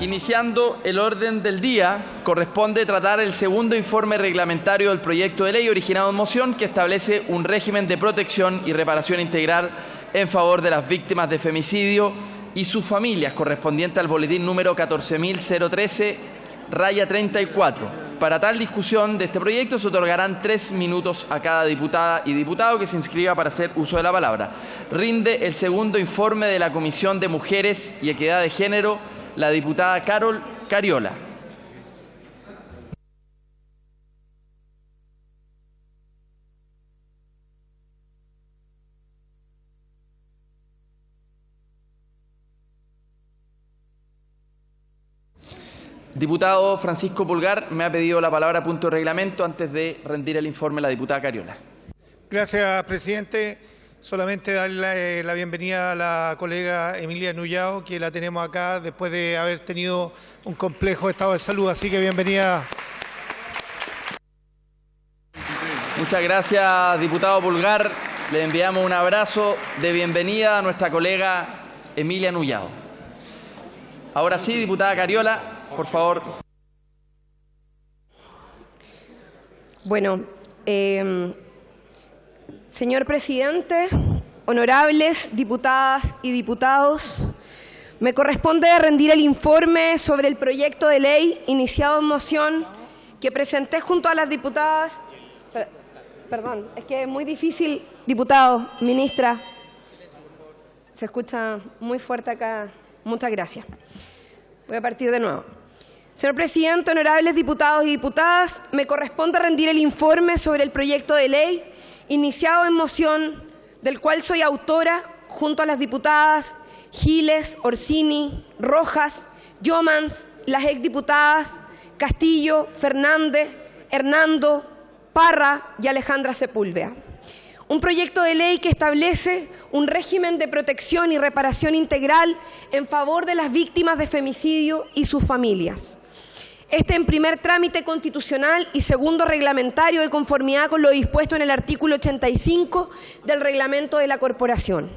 Iniciando el orden del día, corresponde tratar el segundo informe reglamentario del proyecto de ley originado en moción que establece un régimen de protección y reparación integral en favor de las víctimas de femicidio y sus familias, correspondiente al boletín número 14.013/34. Para tal discusión de este proyecto se otorgarán 3 minutos a cada diputada y diputado que se inscriba para hacer uso de la palabra. Rinde el segundo informe de la Comisión de Mujeres y Equidad de Género la diputada Carol Cariola. Diputado Francisco Pulgar, me ha pedido la palabra a punto de reglamento antes de rendir el informe la diputada Cariola. Gracias, presidente. Solamente darle la bienvenida a la colega Emilia Nullao, que la tenemos acá después de haber tenido un complejo estado de salud. Así que bienvenida. Muchas gracias, diputado Pulgar. Le enviamos un abrazo de bienvenida a nuestra colega Emilia Nullao. Ahora sí, diputada Cariola, por favor. Bueno, señor presidente, honorables diputadas y diputados, me corresponde rendir el informe sobre el proyecto de ley iniciado en moción que presenté junto a las diputadas. Perdón, es que es muy difícil, diputado, ministra. Se escucha muy fuerte acá. Muchas gracias. Voy a partir de nuevo. Señor presidente, honorables diputados y diputadas, me corresponde rendir el informe sobre el proyecto de ley iniciado en moción, del cual soy autora junto a las diputadas Giles, Orsini, Rojas, Yomans, las exdiputadas Castillo, Fernández, Hernando, Parra y Alejandra Sepúlveda. Un proyecto de ley que establece un régimen de protección y reparación integral en favor de las víctimas de femicidio y sus familias. Este en primer trámite constitucional y segundo reglamentario de conformidad con lo dispuesto en el artículo 85 del reglamento de la Corporación.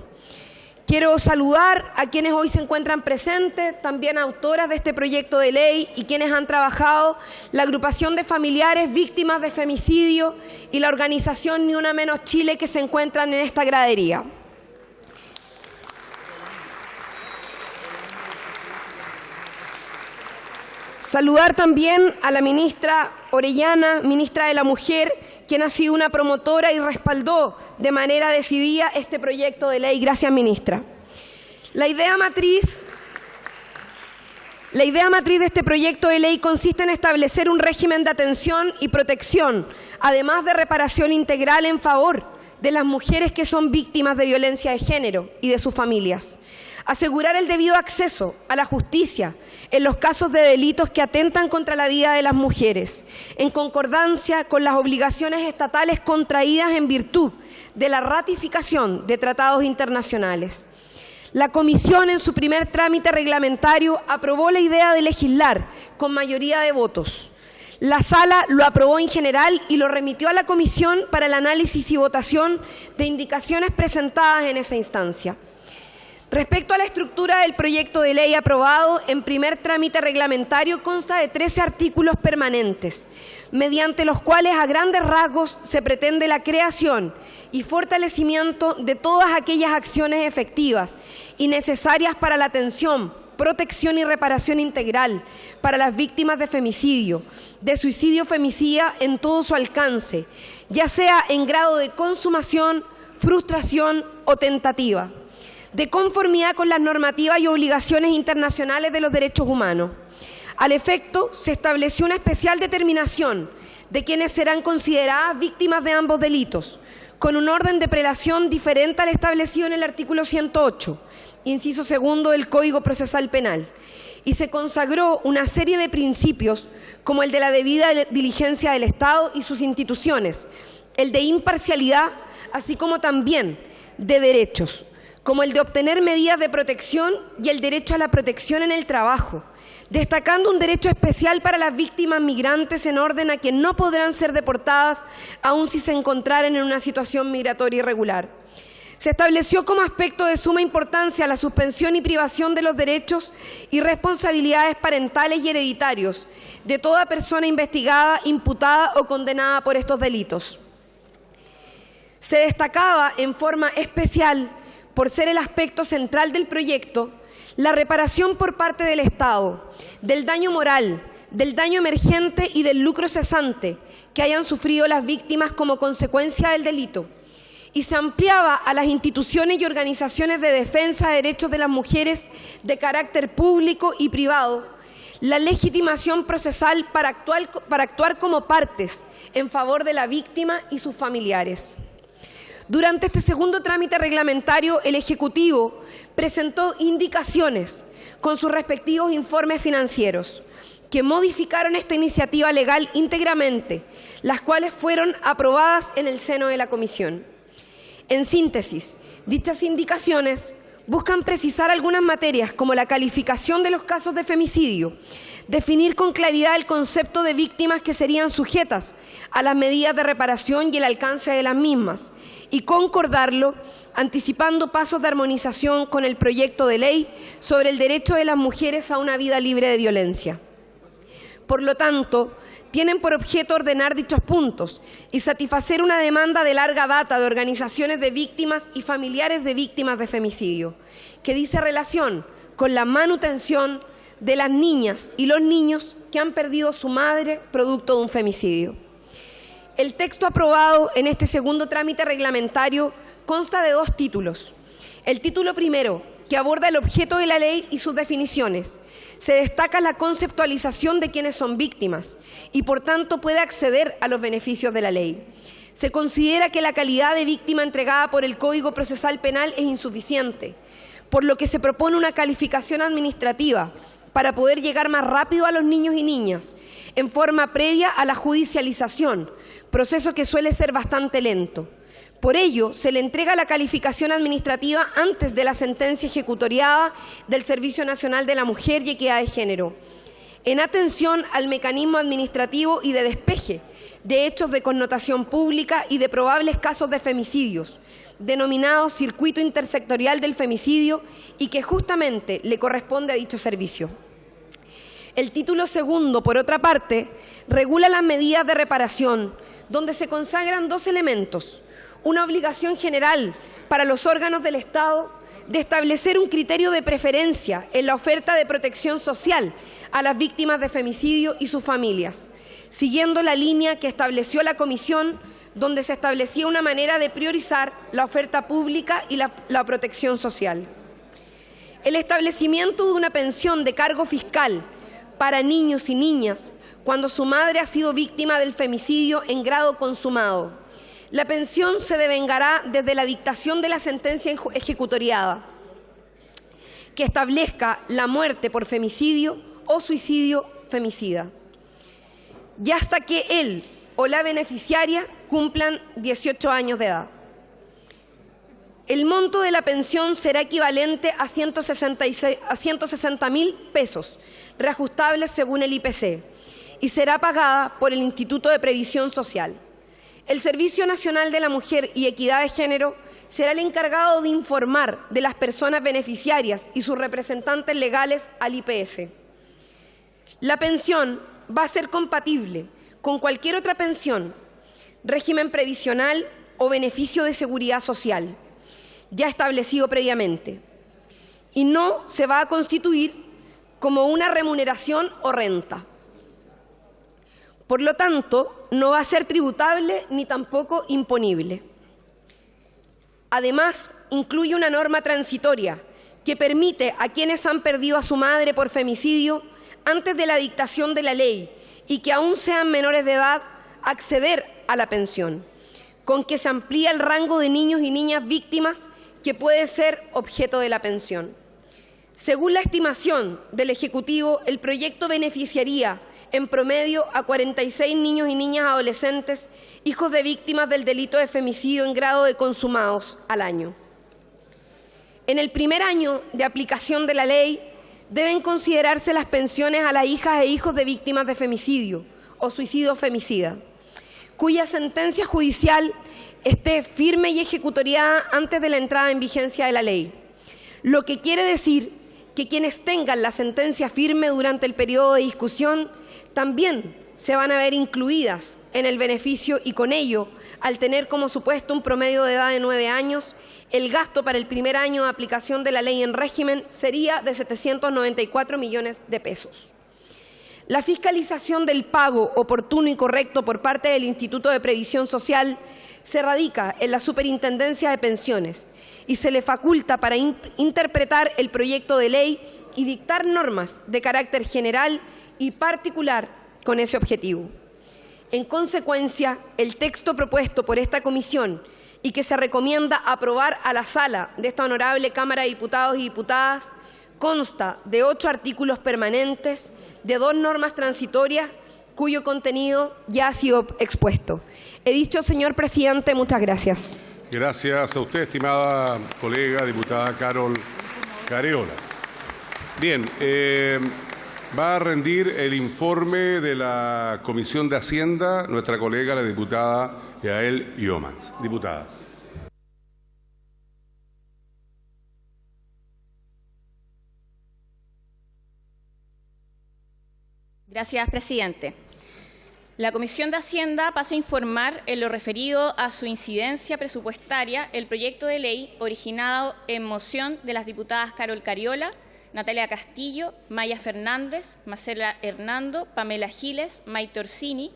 Quiero saludar a quienes hoy se encuentran presentes, también autoras de este proyecto de ley y quienes han trabajado, la agrupación de familiares víctimas de femicidio y la organización Ni Una Menos Chile que se encuentran en esta gradería. Saludar también a la ministra Orellana, ministra de la Mujer, quien ha sido una promotora y respaldó de manera decidida este proyecto de ley. Gracias, ministra. La idea matriz de este proyecto de ley consiste en establecer un régimen de atención y protección, además de reparación integral en favor de las mujeres que son víctimas de violencia de género y de sus familias. Asegurar el debido acceso a la justicia en los casos de delitos que atentan contra la vida de las mujeres, en concordancia con las obligaciones estatales contraídas en virtud de la ratificación de tratados internacionales. La Comisión, en su primer trámite reglamentario, aprobó la idea de legislar con mayoría de votos. La Sala lo aprobó en general y lo remitió a la Comisión para el análisis y votación de indicaciones presentadas en esa instancia. Respecto a la estructura del proyecto de ley aprobado en primer trámite reglamentario, consta de 13 artículos permanentes, mediante los cuales a grandes rasgos se pretende la creación y fortalecimiento de todas aquellas acciones efectivas y necesarias para la atención, protección y reparación integral para las víctimas de femicidio, de suicidio femicida en todo su alcance, ya sea en grado de consumación, frustración o tentativa, de conformidad con las normativas y obligaciones internacionales de los derechos humanos. Al efecto, se estableció una especial determinación de quienes serán consideradas víctimas de ambos delitos, con un orden de prelación diferente al establecido en el artículo 108, inciso segundo del Código Procesal Penal, y se consagró una serie de principios como el de la debida diligencia del Estado y sus instituciones, el de imparcialidad, así como también de derechos, como el de obtener medidas de protección y el derecho a la protección en el trabajo, destacando un derecho especial para las víctimas migrantes en orden a que no podrán ser deportadas aun si se encontraran en una situación migratoria irregular. Se estableció como aspecto de suma importancia la suspensión y privación de los derechos y responsabilidades parentales y hereditarios de toda persona investigada, imputada o condenada por estos delitos. Se destacaba en forma especial, por ser el aspecto central del proyecto, la reparación por parte del Estado del daño moral, del daño emergente y del lucro cesante que hayan sufrido las víctimas como consecuencia del delito, y se ampliaba a las instituciones y organizaciones de defensa de derechos de las mujeres de carácter público y privado la legitimación procesal para actuar como partes en favor de la víctima y sus familiares. Durante este segundo trámite reglamentario, el Ejecutivo presentó indicaciones con sus respectivos informes financieros que modificaron esta iniciativa legal íntegramente, las cuales fueron aprobadas en el seno de la Comisión. En síntesis, dichas indicaciones buscan precisar algunas materias como la calificación de los casos de femicidio, definir con claridad el concepto de víctimas que serían sujetas a las medidas de reparación y el alcance de las mismas, y concordarlo anticipando pasos de armonización con el proyecto de ley sobre el derecho de las mujeres a una vida libre de violencia. Por lo tanto, tienen por objeto ordenar dichos puntos y satisfacer una demanda de larga data de organizaciones de víctimas y familiares de víctimas de femicidio, que dice relación con la manutención de las niñas y los niños que han perdido su madre producto de un femicidio. El texto aprobado en este segundo trámite reglamentario consta de dos títulos. El título primero, que aborda el objeto de la ley y sus definiciones. Se destaca la conceptualización de quienes son víctimas y, por tanto, puede acceder a los beneficios de la ley. Se considera que la calidad de víctima entregada por el Código Procesal Penal es insuficiente, por lo que se propone una calificación administrativa para poder llegar más rápido a los niños y niñas, en forma previa a la judicialización, proceso que suele ser bastante lento. Por ello, se le entrega la calificación administrativa antes de la sentencia ejecutoriada del Servicio Nacional de la Mujer y Equidad de Género, en atención al mecanismo administrativo y de despeje de hechos de connotación pública y de probables casos de femicidios, denominado Circuito Intersectorial del Femicidio, y que justamente le corresponde a dicho servicio. El título segundo, por otra parte, regula las medidas de reparación, donde se consagran dos elementos: una obligación general para los órganos del Estado de establecer un criterio de preferencia en la oferta de protección social a las víctimas de femicidio y sus familias, siguiendo la línea que estableció la Comisión, donde se establecía una manera de priorizar la oferta pública y la protección social. El establecimiento de una pensión de cargo fiscal para niños y niñas cuando su madre ha sido víctima del femicidio en grado consumado. La pensión se devengará desde la dictación de la sentencia ejecutoriada, que establezca la muerte por femicidio o suicidio femicida, y hasta que él o la beneficiaria cumplan 18 años de edad. El monto de la pensión será equivalente a 160.000 pesos, reajustables según el IPC, y será pagada por el Instituto de Previsión Social. El Servicio Nacional de la Mujer y Equidad de Género será el encargado de informar de las personas beneficiarias y sus representantes legales al IPS. La pensión va a ser compatible con cualquier otra pensión, régimen previsional o beneficio de seguridad social, ya establecido previamente, y no se va a constituir como una remuneración o renta. Por lo tanto, no va a ser tributable ni tampoco imponible. Además, incluye una norma transitoria que permite a quienes han perdido a su madre por femicidio antes de la dictación de la ley y que aún sean menores de edad acceder a la pensión, con que se amplía el rango de niños y niñas víctimas que puede ser objeto de la pensión. Según la estimación del Ejecutivo, el proyecto beneficiaría en promedio a 46 niños y niñas adolescentes, hijos de víctimas del delito de femicidio en grado de consumados al año. En el primer año de aplicación de la ley deben considerarse las pensiones a las hijas e hijos de víctimas de femicidio o suicidio femicida, cuya sentencia judicial esté firme y ejecutoriada antes de la entrada en vigencia de la ley. Lo que quiere decir que quienes tengan la sentencia firme durante el periodo de discusión también se van a ver incluidas en el beneficio y con ello, al tener como supuesto un promedio de edad de 9 años, el gasto para el primer año de aplicación de la ley en régimen sería de 794 millones de pesos. La fiscalización del pago oportuno y correcto por parte del Instituto de Previsión Social se radica en la Superintendencia de Pensiones y se le faculta para interpretar el proyecto de ley y dictar normas de carácter general y particular con ese objetivo. En consecuencia, el texto propuesto por esta comisión y que se recomienda aprobar a la sala de esta honorable Cámara de Diputados y Diputadas consta de 8 artículos permanentes, de 2 normas transitorias, cuyo contenido ya ha sido expuesto. He dicho, señor presidente, muchas gracias. Gracias a usted, estimada colega diputada Carol Cariola. Bien, va a rendir el informe de la Comisión de Hacienda nuestra colega, la diputada Yael Iomans. Diputada. Gracias, presidente. La Comisión de Hacienda pasa a informar en lo referido a su incidencia presupuestaria el proyecto de ley originado en moción de las diputadas Carol Cariola, Natalia Castillo, Maya Fernández, Marcela Hernando, Pamela Giles, Maite Orsini,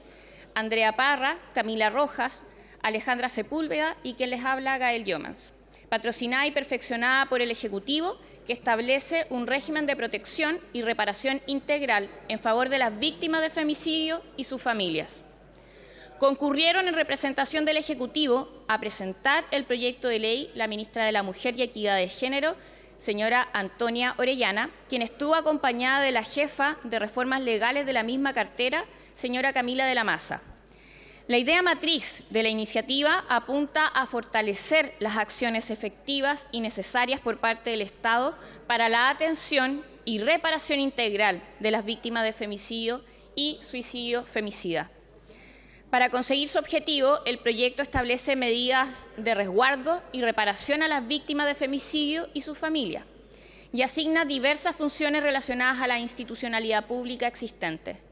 Andrea Parra, Camila Rojas, Alejandra Sepúlveda y quien les habla, Gael Iomans, patrocinada y perfeccionada por el Ejecutivo, que establece un régimen de protección y reparación integral en favor de las víctimas de femicidio y sus familias. Concurrieron en representación del Ejecutivo a presentar el proyecto de ley la ministra de la Mujer y Equidad de Género, señora Antonia Orellana, quien estuvo acompañada de la jefa de reformas legales de la misma cartera, señora Camila de la Maza. La idea matriz de la iniciativa apunta a fortalecer las acciones efectivas y necesarias por parte del Estado para la atención y reparación integral de las víctimas de femicidio y suicidio femicida. Para conseguir su objetivo, el proyecto establece medidas de resguardo y reparación a las víctimas de femicidio y sus familias y asigna diversas funciones relacionadas a la institucionalidad pública existente.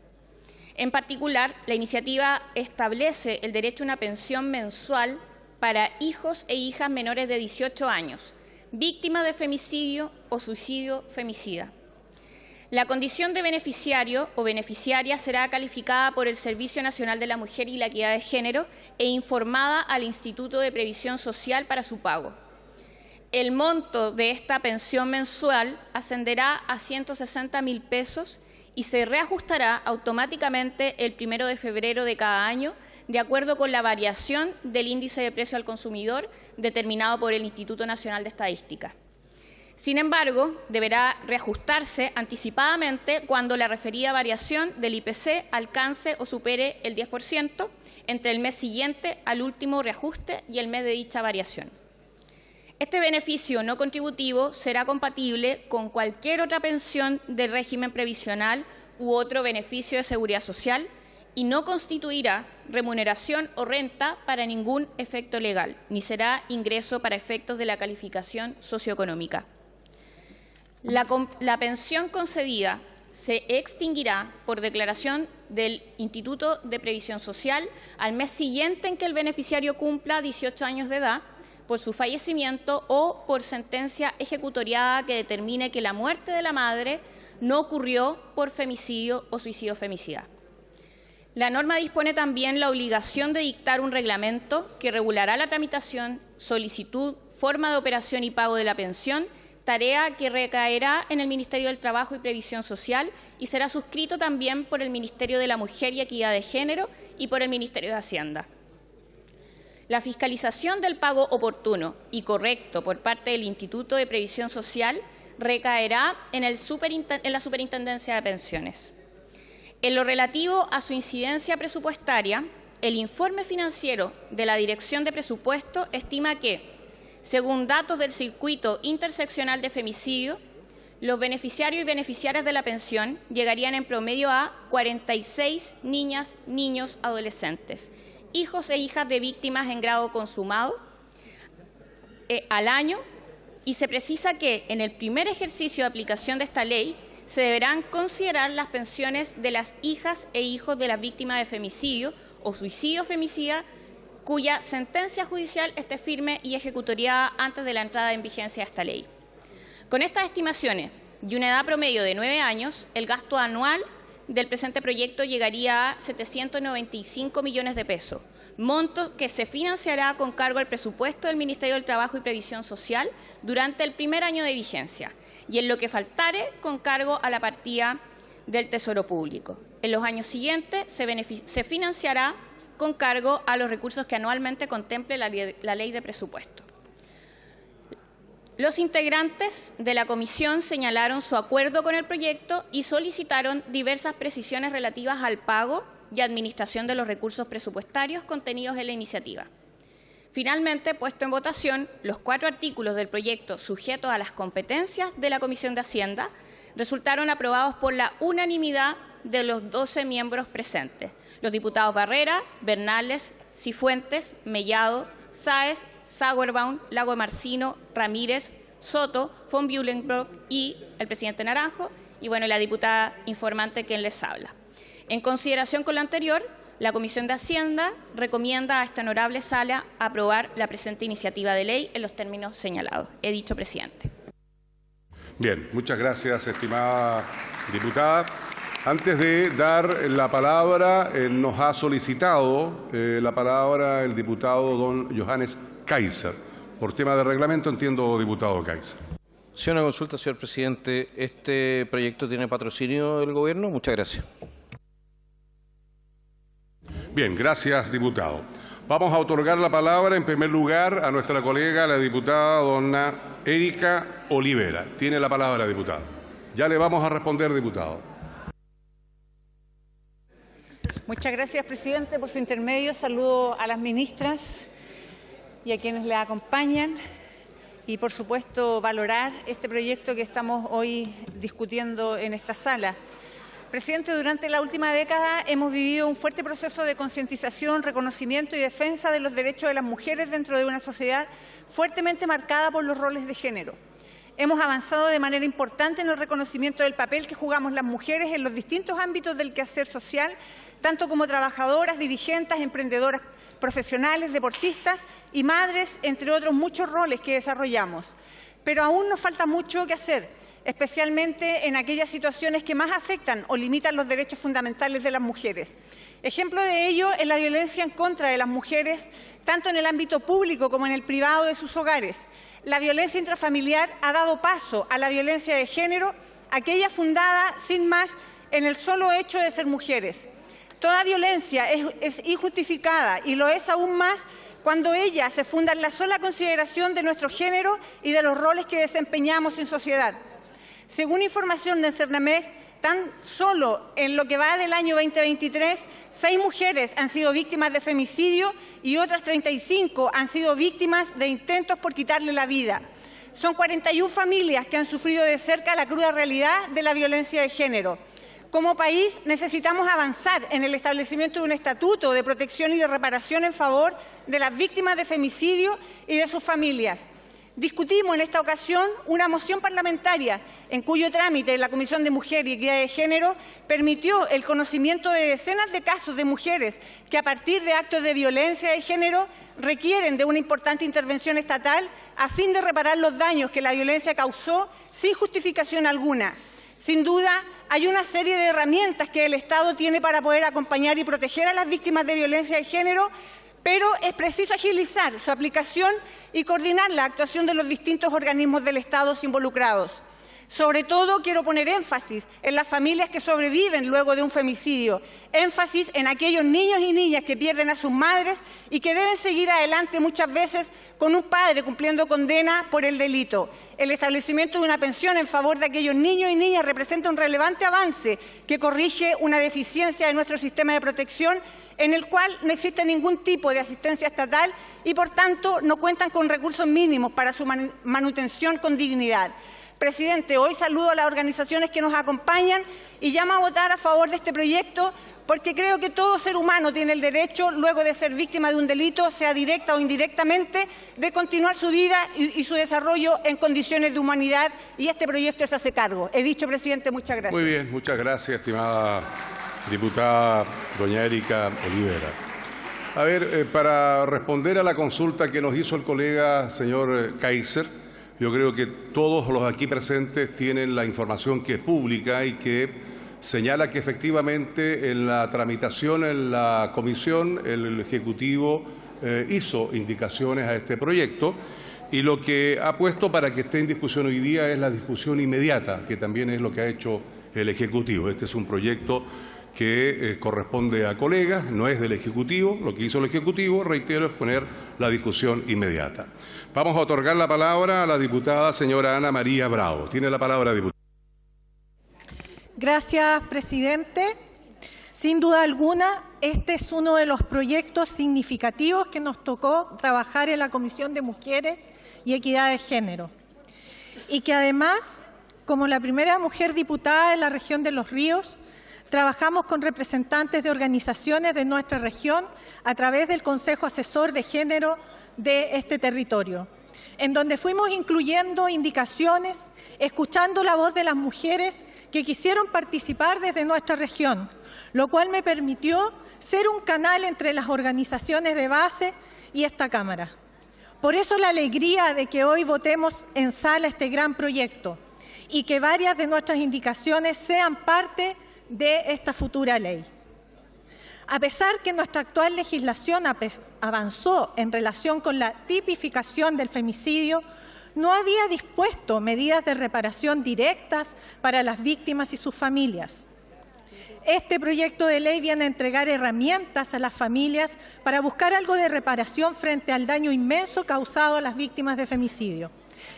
En particular, la iniciativa establece el derecho a una pensión mensual para hijos e hijas menores de 18 años, víctimas de femicidio o suicidio femicida. La condición de beneficiario o beneficiaria será calificada por el Servicio Nacional de la Mujer y la Equidad de Género e informada al Instituto de Previsión Social para su pago. El monto de esta pensión mensual ascenderá a 160.000 pesos y se reajustará automáticamente el 1 de febrero de cada año, de acuerdo con la variación del índice de precio al consumidor determinado por el Instituto Nacional de Estadística. Sin embargo, deberá reajustarse anticipadamente cuando la referida variación del IPC alcance o supere el 10% entre el mes siguiente al último reajuste y el mes de dicha variación. Este beneficio no contributivo será compatible con cualquier otra pensión del régimen previsional u otro beneficio de seguridad social y no constituirá remuneración o renta para ningún efecto legal, ni será ingreso para efectos de la calificación socioeconómica. La pensión concedida se extinguirá por declaración del Instituto de Previsión Social al mes siguiente en que el beneficiario cumpla 18 años de edad, por su fallecimiento o por sentencia ejecutoriada que determine que la muerte de la madre no ocurrió por femicidio o suicidio femicida. La norma dispone también la obligación de dictar un reglamento que regulará la tramitación, solicitud, forma de operación y pago de la pensión, tarea que recaerá en el Ministerio del Trabajo y Previsión Social y será suscrito también por el Ministerio de la Mujer y Equidad de Género y por el Ministerio de Hacienda. La fiscalización del pago oportuno y correcto por parte del Instituto de Previsión Social recaerá en la Superintendencia de Pensiones. En lo relativo a su incidencia presupuestaria, el informe financiero de la Dirección de Presupuesto estima que, según datos del Circuito Interseccional de Femicidio, los beneficiarios y beneficiarias de la pensión llegarían en promedio a 46 niñas, niños, adolescentes hijos e hijas de víctimas en grado consumado al año, y se precisa que en el primer ejercicio de aplicación de esta ley se deberán considerar las pensiones de las hijas e hijos de las víctimas de femicidio o suicidio femicida cuya sentencia judicial esté firme y ejecutoriada antes de la entrada en vigencia de esta ley. Con estas estimaciones y una edad promedio de 9 años, el gasto anual del presente proyecto llegaría a 795 millones de pesos, monto que se financiará con cargo al presupuesto del Ministerio del Trabajo y Previsión Social durante el primer año de vigencia, y en lo que faltare con cargo a la partida del Tesoro Público. En los años siguientes se financiará con cargo a los recursos que anualmente contemple la ley de presupuesto. Los integrantes de la comisión señalaron su acuerdo con el proyecto y solicitaron diversas precisiones relativas al pago y administración de los recursos presupuestarios contenidos en la iniciativa. Finalmente, puesto en votación, los 4 artículos del proyecto sujetos a las competencias de la Comisión de Hacienda resultaron aprobados por la unanimidad de los 12 miembros presentes: los diputados Barrera, Bernales, Cifuentes, Mellado, Sáez, Sauerbaum, Lagomarsino, Ramírez, Soto, von Beulenbrock y el presidente Naranjo, y la diputada informante quien les habla. En consideración con lo anterior, la Comisión de Hacienda recomienda a esta honorable sala aprobar la presente iniciativa de ley en los términos señalados. He dicho, presidente. Bien, muchas gracias, estimada diputada. Antes de dar la palabra, nos ha solicitado la palabra el diputado don Johannes Kaiser. Por tema de reglamento, entiendo, diputado Kaiser. Sí, una consulta, señor presidente. ¿Este proyecto tiene patrocinio del Gobierno? Muchas gracias. Bien, gracias, diputado. Vamos a otorgar la palabra, en primer lugar, a nuestra colega, la diputada dona Erika Olivera. Tiene la palabra, diputada. Ya le vamos a responder, diputado. Muchas gracias, presidente. Por su intermedio, saludo a las ministras y a quienes le acompañan y, por supuesto, valorar este proyecto que estamos hoy discutiendo en esta sala. Presidente, durante la última década hemos vivido un fuerte proceso de concientización, reconocimiento y defensa de los derechos de las mujeres dentro de una sociedad fuertemente marcada por los roles de género. Hemos avanzado de manera importante en el reconocimiento del papel que jugamos las mujeres en los distintos ámbitos del quehacer social, tanto como trabajadoras, dirigentes, emprendedoras profesionales, deportistas y madres, entre otros muchos roles que desarrollamos. Pero aún nos falta mucho que hacer, especialmente en aquellas situaciones que más afectan o limitan los derechos fundamentales de las mujeres. Ejemplo de ello es la violencia en contra de las mujeres, tanto en el ámbito público como en el privado de sus hogares. La violencia intrafamiliar ha dado paso a la violencia de género, aquella fundada sin más en el solo hecho de ser mujeres. Toda violencia es injustificada y lo es aún más cuando ella se funda en la sola consideración de nuestro género y de los roles que desempeñamos en sociedad. Según información de CERNAMEC, tan solo en lo que va del año 2023, 6 mujeres han sido víctimas de femicidio y otras 35 han sido víctimas de intentos por quitarle la vida. Son 41 familias que han sufrido de cerca la cruda realidad de la violencia de género. Como país necesitamos avanzar en el establecimiento de un estatuto de protección y de reparación en favor de las víctimas de femicidio y de sus familias. Discutimos en esta ocasión una moción parlamentaria en cuyo trámite la Comisión de Mujer y Equidad de Género permitió el conocimiento de decenas de casos de mujeres que a partir de actos de violencia de género requieren de una importante intervención estatal a fin de reparar los daños que la violencia causó sin justificación alguna. Sin duda, hay una serie de herramientas que el Estado tiene para poder acompañar y proteger a las víctimas de violencia de género, pero es preciso agilizar su aplicación y coordinar la actuación de los distintos organismos del Estado involucrados. Sobre todo, quiero poner énfasis en las familias que sobreviven luego de un femicidio, énfasis en aquellos niños y niñas que pierden a sus madres y que deben seguir adelante muchas veces con un padre cumpliendo condena por el delito. El establecimiento de una pensión en favor de aquellos niños y niñas representa un relevante avance que corrige una deficiencia de nuestro sistema de protección en el cual no existe ningún tipo de asistencia estatal y, por tanto, no cuentan con recursos mínimos para su manutención con dignidad. presidente, hoy saludo a las organizaciones que nos acompañan y llamo a votar a favor de este proyecto porque creo que todo ser humano tiene el derecho, luego de ser víctima de un delito, sea directa o indirectamente, de continuar su vida y su desarrollo en condiciones de humanidad, y este proyecto se hace cargo. He dicho, presidente, muchas gracias. Muy bien, muchas gracias, estimada diputada doña Erika Olivera. A ver, para responder a la consulta que nos hizo el colega señor Kaiser, yo creo que todos los aquí presentes tienen la información que es pública y que señala que efectivamente en la tramitación en la comisión el Ejecutivo hizo indicaciones a este proyecto y lo que ha puesto para que esté en discusión hoy día es la discusión inmediata, que también es lo que ha hecho el Ejecutivo. Este es un proyecto que corresponde a colegas, no es del Ejecutivo. Lo que hizo el Ejecutivo, reitero, es poner la discusión inmediata. Vamos a otorgar la palabra a la diputada señora Ana María Bravo. Tiene la palabra, diputada. Gracias, presidente. Sin duda alguna, este es uno de los proyectos significativos que nos tocó trabajar en la Comisión de Mujeres y Equidad de Género. Y que además, como la primera mujer diputada de la región de Los Ríos, trabajamos con representantes de organizaciones de nuestra región a través del Consejo Asesor de Género de este territorio, en donde fuimos incluyendo indicaciones, escuchando la voz de las mujeres que quisieron participar desde nuestra región, lo cual me permitió ser un canal entre las organizaciones de base y esta Cámara. Por eso la alegría de que hoy votemos en sala este gran proyecto y que varias de nuestras indicaciones sean parte de esta futura ley. A pesar que nuestra actual legislación avanzó en relación con la tipificación del femicidio, no había dispuesto medidas de reparación directas para las víctimas y sus familias. Este proyecto de ley viene a entregar herramientas a las familias para buscar algo de reparación frente al daño inmenso causado a las víctimas de femicidio.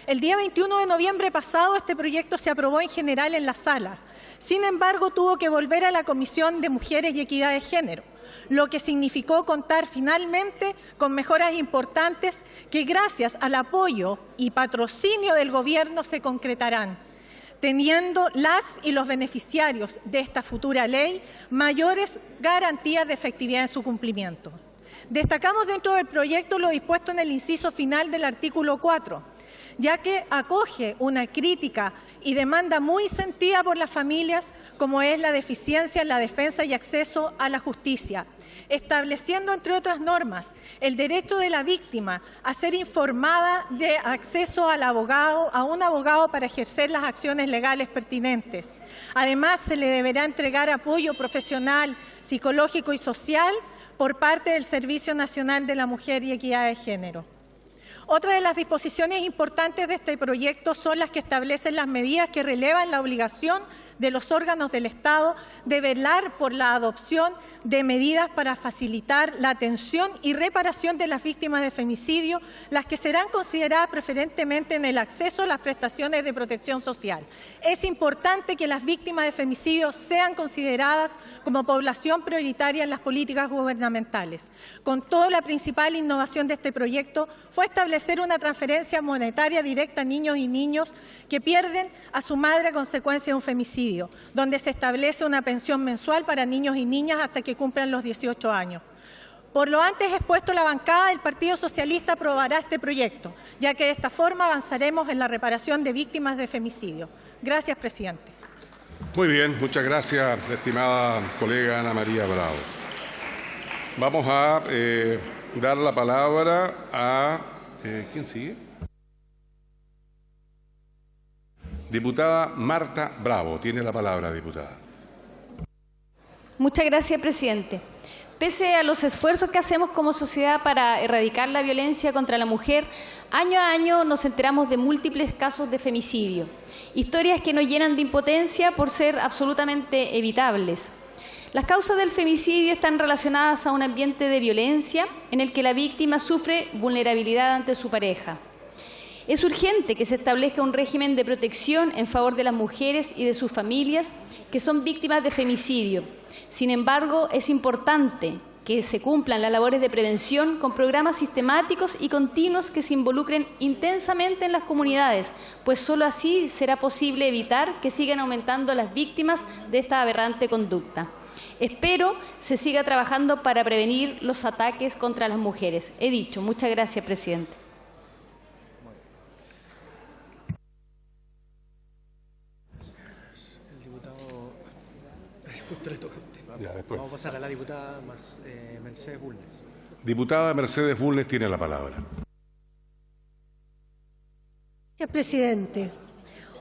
El día 21 de noviembre pasado este proyecto se aprobó en general en la sala. Sin embargo, tuvo que volver a la Comisión de Mujeres y Equidad de Género, lo que significó contar finalmente con mejoras importantes que gracias al apoyo y patrocinio del Gobierno se concretarán, teniendo las y los beneficiarios de esta futura ley mayores garantías de efectividad en su cumplimiento. Destacamos dentro del proyecto lo dispuesto en el inciso final del artículo 4, ya que acoge una crítica y demanda muy sentida por las familias, como es la deficiencia en la defensa y acceso a la justicia, estableciendo, entre otras normas, el derecho de la víctima a ser informada de acceso al abogado, a un abogado para ejercer las acciones legales pertinentes. Además, se le deberá entregar apoyo profesional, psicológico y social por parte del Servicio Nacional de la Mujer y Equidad de Género. Otra de las disposiciones importantes de este proyecto son las que establecen las medidas que relevan la obligación de los órganos del Estado de velar por la adopción de medidas para facilitar la atención y reparación de las víctimas de femicidio, las que serán consideradas preferentemente en el acceso a las prestaciones de protección social. Es importante que las víctimas de femicidio sean consideradas como población prioritaria en las políticas gubernamentales. Con todo, la principal innovación de este proyecto fue establecer una transferencia monetaria directa a niños y niñas que pierden a su madre a consecuencia de un femicidio, donde se establece una pensión mensual para niños y niñas hasta que cumplan los 18 años. Por lo antes expuesto, la bancada del Partido Socialista aprobará este proyecto, ya que de esta forma avanzaremos en la reparación de víctimas de femicidio. Gracias, presidente. Muy bien, muchas gracias, estimada colega Ana María Bravo. Vamos a dar la palabra a... ¿quién sigue? Diputada Marta Bravo. Tiene la palabra, diputada. Muchas gracias, presidente. Pese a los esfuerzos que hacemos como sociedad para erradicar la violencia contra la mujer, año a año nos enteramos de múltiples casos de femicidio. Historias que nos llenan de impotencia por ser absolutamente evitables. Las causas del femicidio están relacionadas a un ambiente de violencia en el que la víctima sufre vulnerabilidad ante su pareja. Es urgente que se establezca un régimen de protección en favor de las mujeres y de sus familias que son víctimas de femicidio. Sin embargo, es importante que se cumplan las labores de prevención con programas sistemáticos y continuos que se involucren intensamente en las comunidades, pues solo así será posible evitar que sigan aumentando las víctimas de esta aberrante conducta. Espero se siga trabajando para prevenir los ataques contra las mujeres. He dicho. Muchas gracias, presidente. El diputado... Justo le toca a usted. Ya, después. Vamos a pasar a la diputada Mercedes Bulnes. Diputada Mercedes Bulnes tiene la palabra. Gracias, presidente.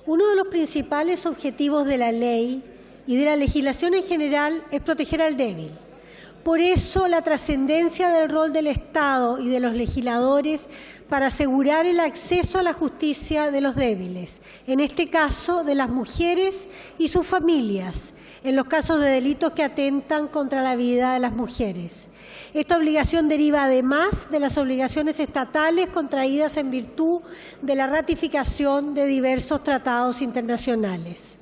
Uno de los principales objetivos de la ley y de la legislación en general es proteger al débil. Por eso la trascendencia del rol del Estado y de los legisladores para asegurar el acceso a la justicia de los débiles, en este caso de las mujeres y sus familias, en los casos de delitos que atentan contra la vida de las mujeres. Esta obligación deriva además de las obligaciones estatales contraídas en virtud de la ratificación de diversos tratados internacionales.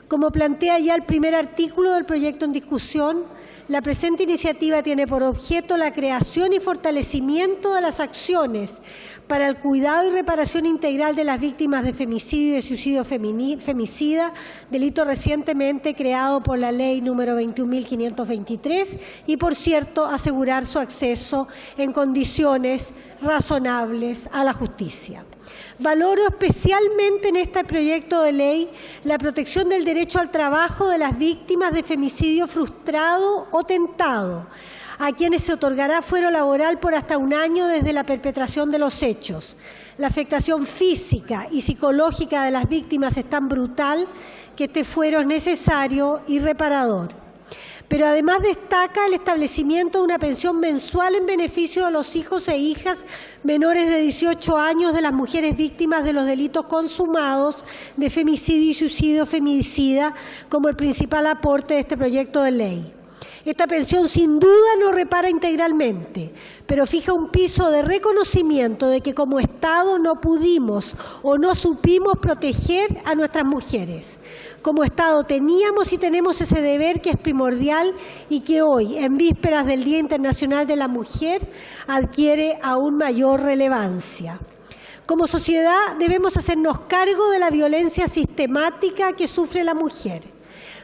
Como plantea ya el primer artículo del proyecto en discusión, la presente iniciativa tiene por objeto la creación y fortalecimiento de las acciones para el cuidado y reparación integral de las víctimas de femicidio y de suicidio femicida, delito recientemente creado por la Ley número 21.523 y, por cierto, asegurar su acceso en condiciones razonables a la justicia. Valoro especialmente en este proyecto de ley la protección del derecho al trabajo de las víctimas de femicidio frustrado o tentado, a quienes se otorgará fuero laboral por hasta 1 año desde la perpetración de los hechos. La afectación física y psicológica de las víctimas es tan brutal que este fuero es necesario y reparador. Pero además destaca el establecimiento de una pensión mensual en beneficio de los hijos e hijas menores de 18 años de las mujeres víctimas de los delitos consumados de femicidio y suicidio femicida como el principal aporte de este proyecto de ley. Esta pensión sin duda no repara integralmente, pero fija un piso de reconocimiento de que como Estado no pudimos o no supimos proteger a nuestras mujeres. Como Estado teníamos y tenemos ese deber que es primordial y que hoy, en vísperas del Día Internacional de la Mujer, adquiere aún mayor relevancia. Como sociedad debemos hacernos cargo de la violencia sistemática que sufre la mujer.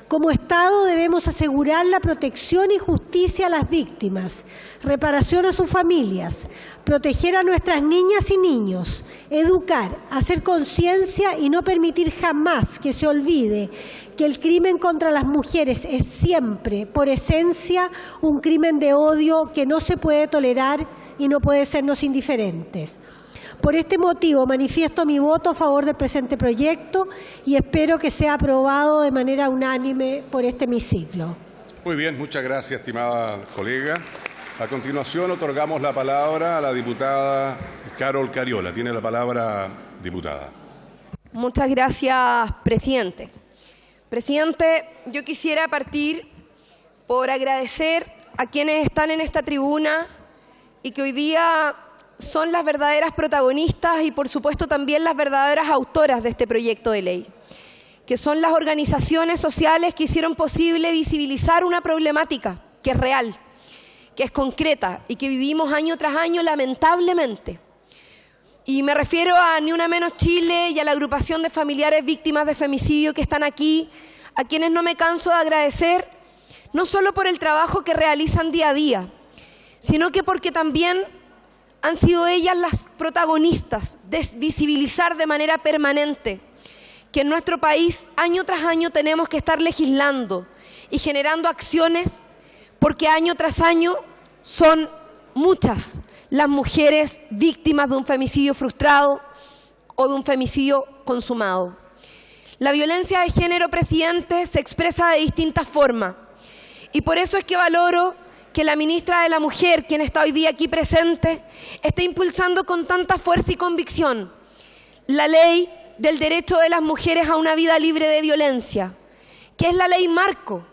Como Estado debemos asegurar la protección y justicia a las víctimas, reparación a sus familias, proteger a nuestras niñas y niños, educar, hacer conciencia y no permitir jamás que se olvide que el crimen contra las mujeres es siempre, por esencia, un crimen de odio que no se puede tolerar y no puede sernos indiferentes. Por este motivo manifiesto mi voto a favor del presente proyecto y espero que sea aprobado de manera unánime por este hemiciclo. Muy bien, muchas gracias, estimada colega. A continuación otorgamos la palabra a la diputada Carol Cariola. Tiene la palabra, diputada. Muchas gracias, presidente. Presidente, yo quisiera partir por agradecer a quienes están en esta tribuna y que hoy día son las verdaderas protagonistas y, por supuesto, también las verdaderas autoras de este proyecto de ley, que son las organizaciones sociales que hicieron posible visibilizar una problemática que es real, que es concreta y que vivimos año tras año, lamentablemente. Y me refiero a Ni Una Menos Chile y a la agrupación de familiares víctimas de femicidio que están aquí, a quienes no me canso de agradecer, no solo por el trabajo que realizan día a día, sino que porque también han sido ellas las protagonistas de visibilizar de manera permanente que en nuestro país año tras año tenemos que estar legislando y generando acciones porque año tras año son muchas las mujeres víctimas de un femicidio frustrado o de un femicidio consumado. La violencia de género, presidente, se expresa de distintas formas y por eso es que valoro que la ministra de la Mujer, quien está hoy día aquí presente, esté impulsando con tanta fuerza y convicción la ley del derecho de las mujeres a una vida libre de violencia, que es la ley marco,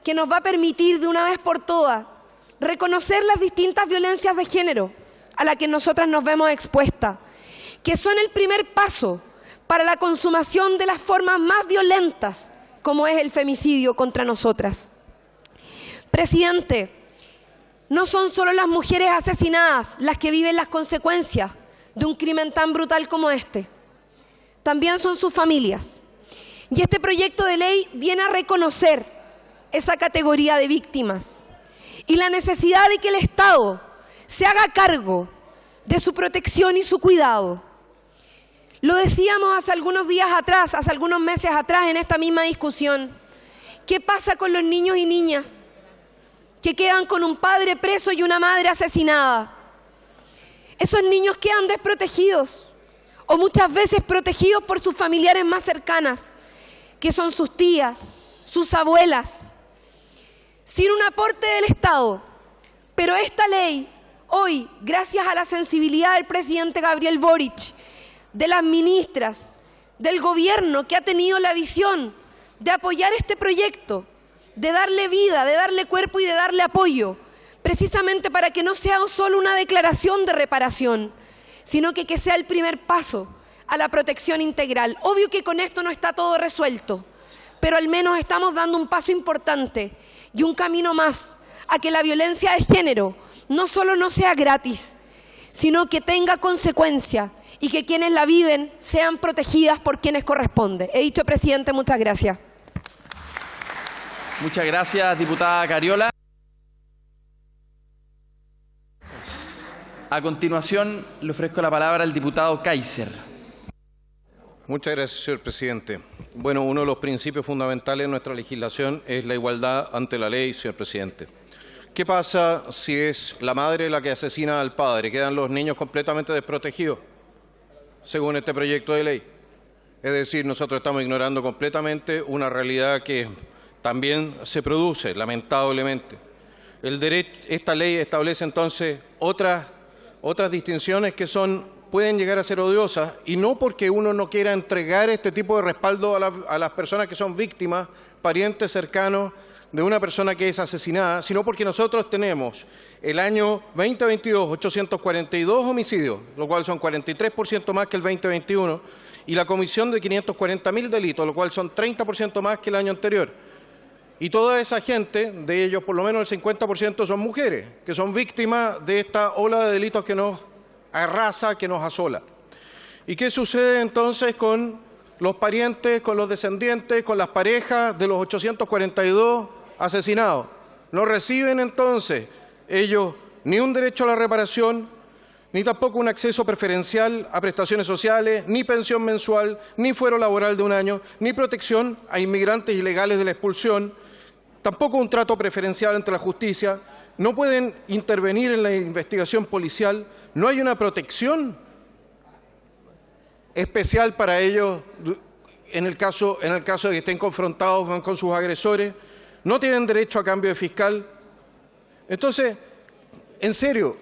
que nos va a permitir de una vez por todas reconocer las distintas violencias de género a las que nosotras nos vemos expuestas, que son el primer paso para la consumación de las formas más violentas, como es el femicidio contra nosotras. Presidente, no son solo las mujeres asesinadas las que viven las consecuencias de un crimen tan brutal como este. También son sus familias. Y este proyecto de ley viene a reconocer esa categoría de víctimas y la necesidad de que el Estado se haga cargo de su protección y su cuidado. Lo decíamos hace algunos días atrás, hace algunos meses atrás en esta misma discusión. ¿Qué pasa con los niños y niñas que quedan con un padre preso y una madre asesinada? Esos niños quedan desprotegidos o muchas veces protegidos por sus familiares más cercanas, que son sus tías, sus abuelas, sin un aporte del Estado. Pero esta ley, hoy, gracias a la sensibilidad del presidente Gabriel Boric, de las ministras, del gobierno que ha tenido la visión de apoyar este proyecto, de darle vida, de darle cuerpo y de darle apoyo, precisamente para que no sea solo una declaración de reparación, sino que sea el primer paso a la protección integral. Obvio que con esto no está todo resuelto, pero al menos estamos dando un paso importante y un camino más a que la violencia de género no solo no sea gratis, sino que tenga consecuencia y que quienes la viven sean protegidas por quienes corresponde. He dicho, presidente, muchas gracias. Muchas gracias, diputada Cariola. A continuación, le ofrezco la palabra al diputado Kaiser. Muchas gracias, señor presidente. Bueno, uno de los principios fundamentales de nuestra legislación es la igualdad ante la ley, señor presidente. ¿Qué pasa si es la madre la que asesina al padre? ¿Quedan los niños completamente desprotegidos, según este proyecto de ley? Es decir, nosotros estamos ignorando completamente una realidad que también se produce, lamentablemente. Esta ley establece entonces otras distinciones que pueden llegar a ser odiosas, y no porque uno no quiera entregar este tipo de respaldo a las personas que son víctimas, parientes cercanos de una persona que es asesinada, sino porque nosotros tenemos el año 2022 842 homicidios, lo cual son 43% más que el 2021, y la comisión de 540.000 delitos, lo cual son 30% más que el año anterior. Y toda esa gente, de ellos por lo menos el 50% son mujeres, que son víctimas de esta ola de delitos que nos arrasa, que nos asola. ¿Y qué sucede entonces con los parientes, con los descendientes, con las parejas de los 842 asesinados? No reciben entonces ellos ni un derecho a la reparación, ni tampoco un acceso preferencial a prestaciones sociales, ni pensión mensual, ni fuero laboral de un año, ni protección a inmigrantes ilegales de la expulsión, tampoco un trato preferencial ante la justicia, no pueden intervenir en la investigación policial, no hay una protección especial para ellos en el caso de que estén confrontados con sus agresores, no tienen derecho a cambio de fiscal. Entonces, en serio,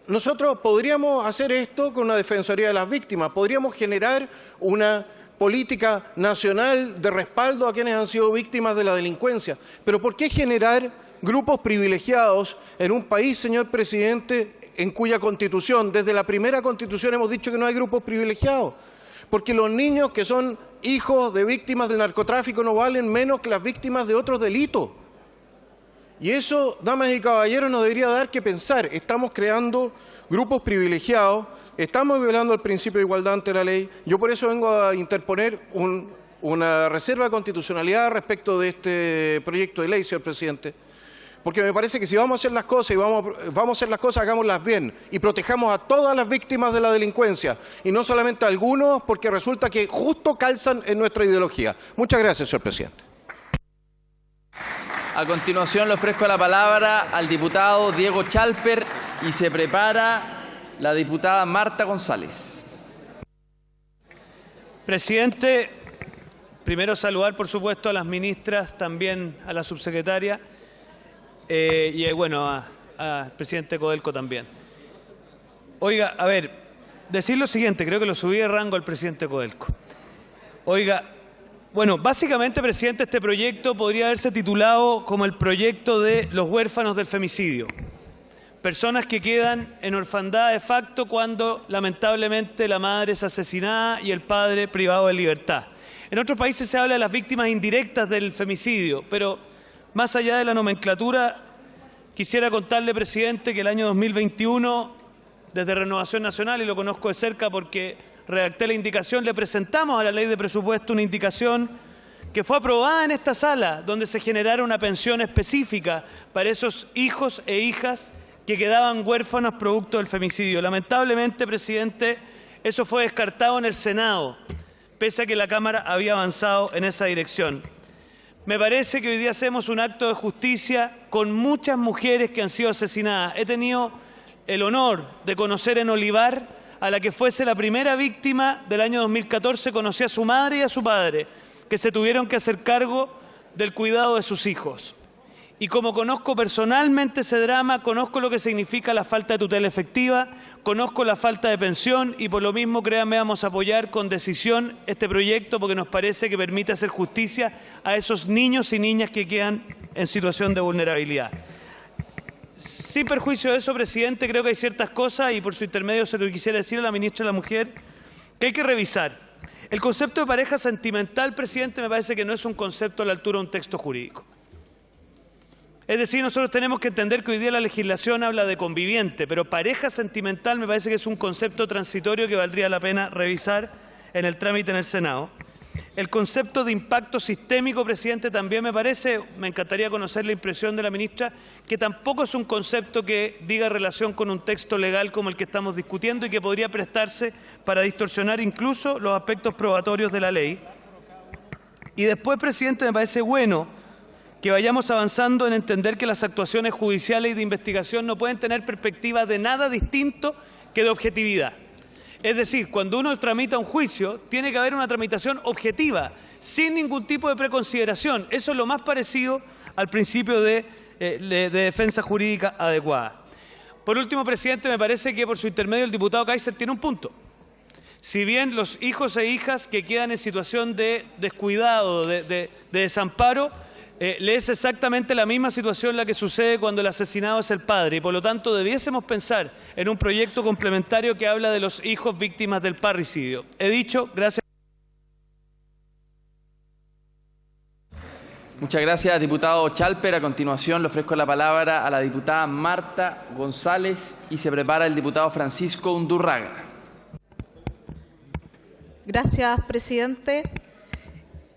nosotros podríamos hacer esto con una defensoría de las víctimas, podríamos generar una política nacional de respaldo a quienes han sido víctimas de la delincuencia. Pero ¿por qué generar grupos privilegiados en un país, señor presidente, en cuya Constitución, desde la primera Constitución hemos dicho que no hay grupos privilegiados? Porque los niños que son hijos de víctimas del narcotráfico no valen menos que las víctimas de otros delitos. Y eso, damas y caballeros, nos debería dar que pensar. Estamos creando grupos privilegiados, estamos violando el principio de igualdad ante la ley. Yo por eso vengo a interponer una reserva de constitucionalidad respecto de este proyecto de ley, señor presidente. Porque me parece que si vamos a hacer las cosas y vamos a hacer las cosas, hagámoslas bien y protejamos a todas las víctimas de la delincuencia y no solamente a algunos, porque resulta que justo calzan en nuestra ideología. Muchas gracias, señor presidente. A continuación le ofrezco la palabra al diputado Diego Chalper y se prepara la diputada Marta González. Presidente, primero saludar por supuesto a las ministras, también a la subsecretaria y bueno, al presidente Codelco también. Oiga, a ver, decir lo siguiente, creo que lo subí de rango al presidente Codelco. Oiga, bueno, básicamente, presidente, este proyecto podría haberse titulado como el proyecto de los huérfanos del femicidio. Personas que quedan en orfandad de facto cuando lamentablemente la madre es asesinada y el padre privado de libertad. En otros países se habla de las víctimas indirectas del femicidio, pero más allá de la nomenclatura, quisiera contarle, presidente, que el año 2021, desde Renovación Nacional, y lo conozco de cerca porque redacté la indicación, le presentamos a la Ley de Presupuesto una indicación que fue aprobada en esta sala, donde se generara una pensión específica para esos hijos e hijas que quedaban huérfanos producto del femicidio. Lamentablemente, presidente, eso fue descartado en el Senado, pese a que la Cámara había avanzado en esa dirección. Me parece que hoy día hacemos un acto de justicia con muchas mujeres que han sido asesinadas. He tenido el honor de conocer en Olivar a la que fuese la primera víctima del año 2014. Conocí a su madre y a su padre, que se tuvieron que hacer cargo del cuidado de sus hijos. Y como conozco personalmente ese drama, conozco lo que significa la falta de tutela efectiva, conozco la falta de pensión y por lo mismo, créanme, vamos a apoyar con decisión este proyecto porque nos parece que permite hacer justicia a esos niños y niñas que quedan en situación de vulnerabilidad. Sin perjuicio de eso, presidente, creo que hay ciertas cosas, y por su intermedio se lo quisiera decir a la ministra de la Mujer, que hay que revisar. El concepto de pareja sentimental, presidente, me parece que no es un concepto a la altura de un texto jurídico. Es decir, nosotros tenemos que entender que hoy día la legislación habla de conviviente, pero pareja sentimental me parece que es un concepto transitorio que valdría la pena revisar en el trámite en el Senado. El concepto de impacto sistémico, presidente, también me parece, me encantaría conocer la impresión de la ministra, que tampoco es un concepto que diga relación con un texto legal como el que estamos discutiendo y que podría prestarse para distorsionar incluso los aspectos probatorios de la ley. Y después, presidente, me parece bueno que vayamos avanzando en entender que las actuaciones judiciales y de investigación no pueden tener perspectiva de nada distinto que de objetividad. Es decir, cuando uno tramita un juicio, tiene que haber una tramitación objetiva, sin ningún tipo de preconsideración. Eso es lo más parecido al principio de defensa jurídica adecuada. Por último, presidente, me parece que por su intermedio el diputado Kaiser tiene un punto. Si bien los hijos e hijas que quedan en situación de descuidado, de desamparo, le es exactamente la misma situación la que sucede cuando el asesinado es el padre y por lo tanto debiésemos pensar en un proyecto complementario que habla de los hijos víctimas del parricidio. He dicho, gracias. Muchas gracias, diputado Chalper. A continuación le ofrezco la palabra a la diputada Marta González y se prepara el diputado Francisco Undurraga. Gracias, presidente.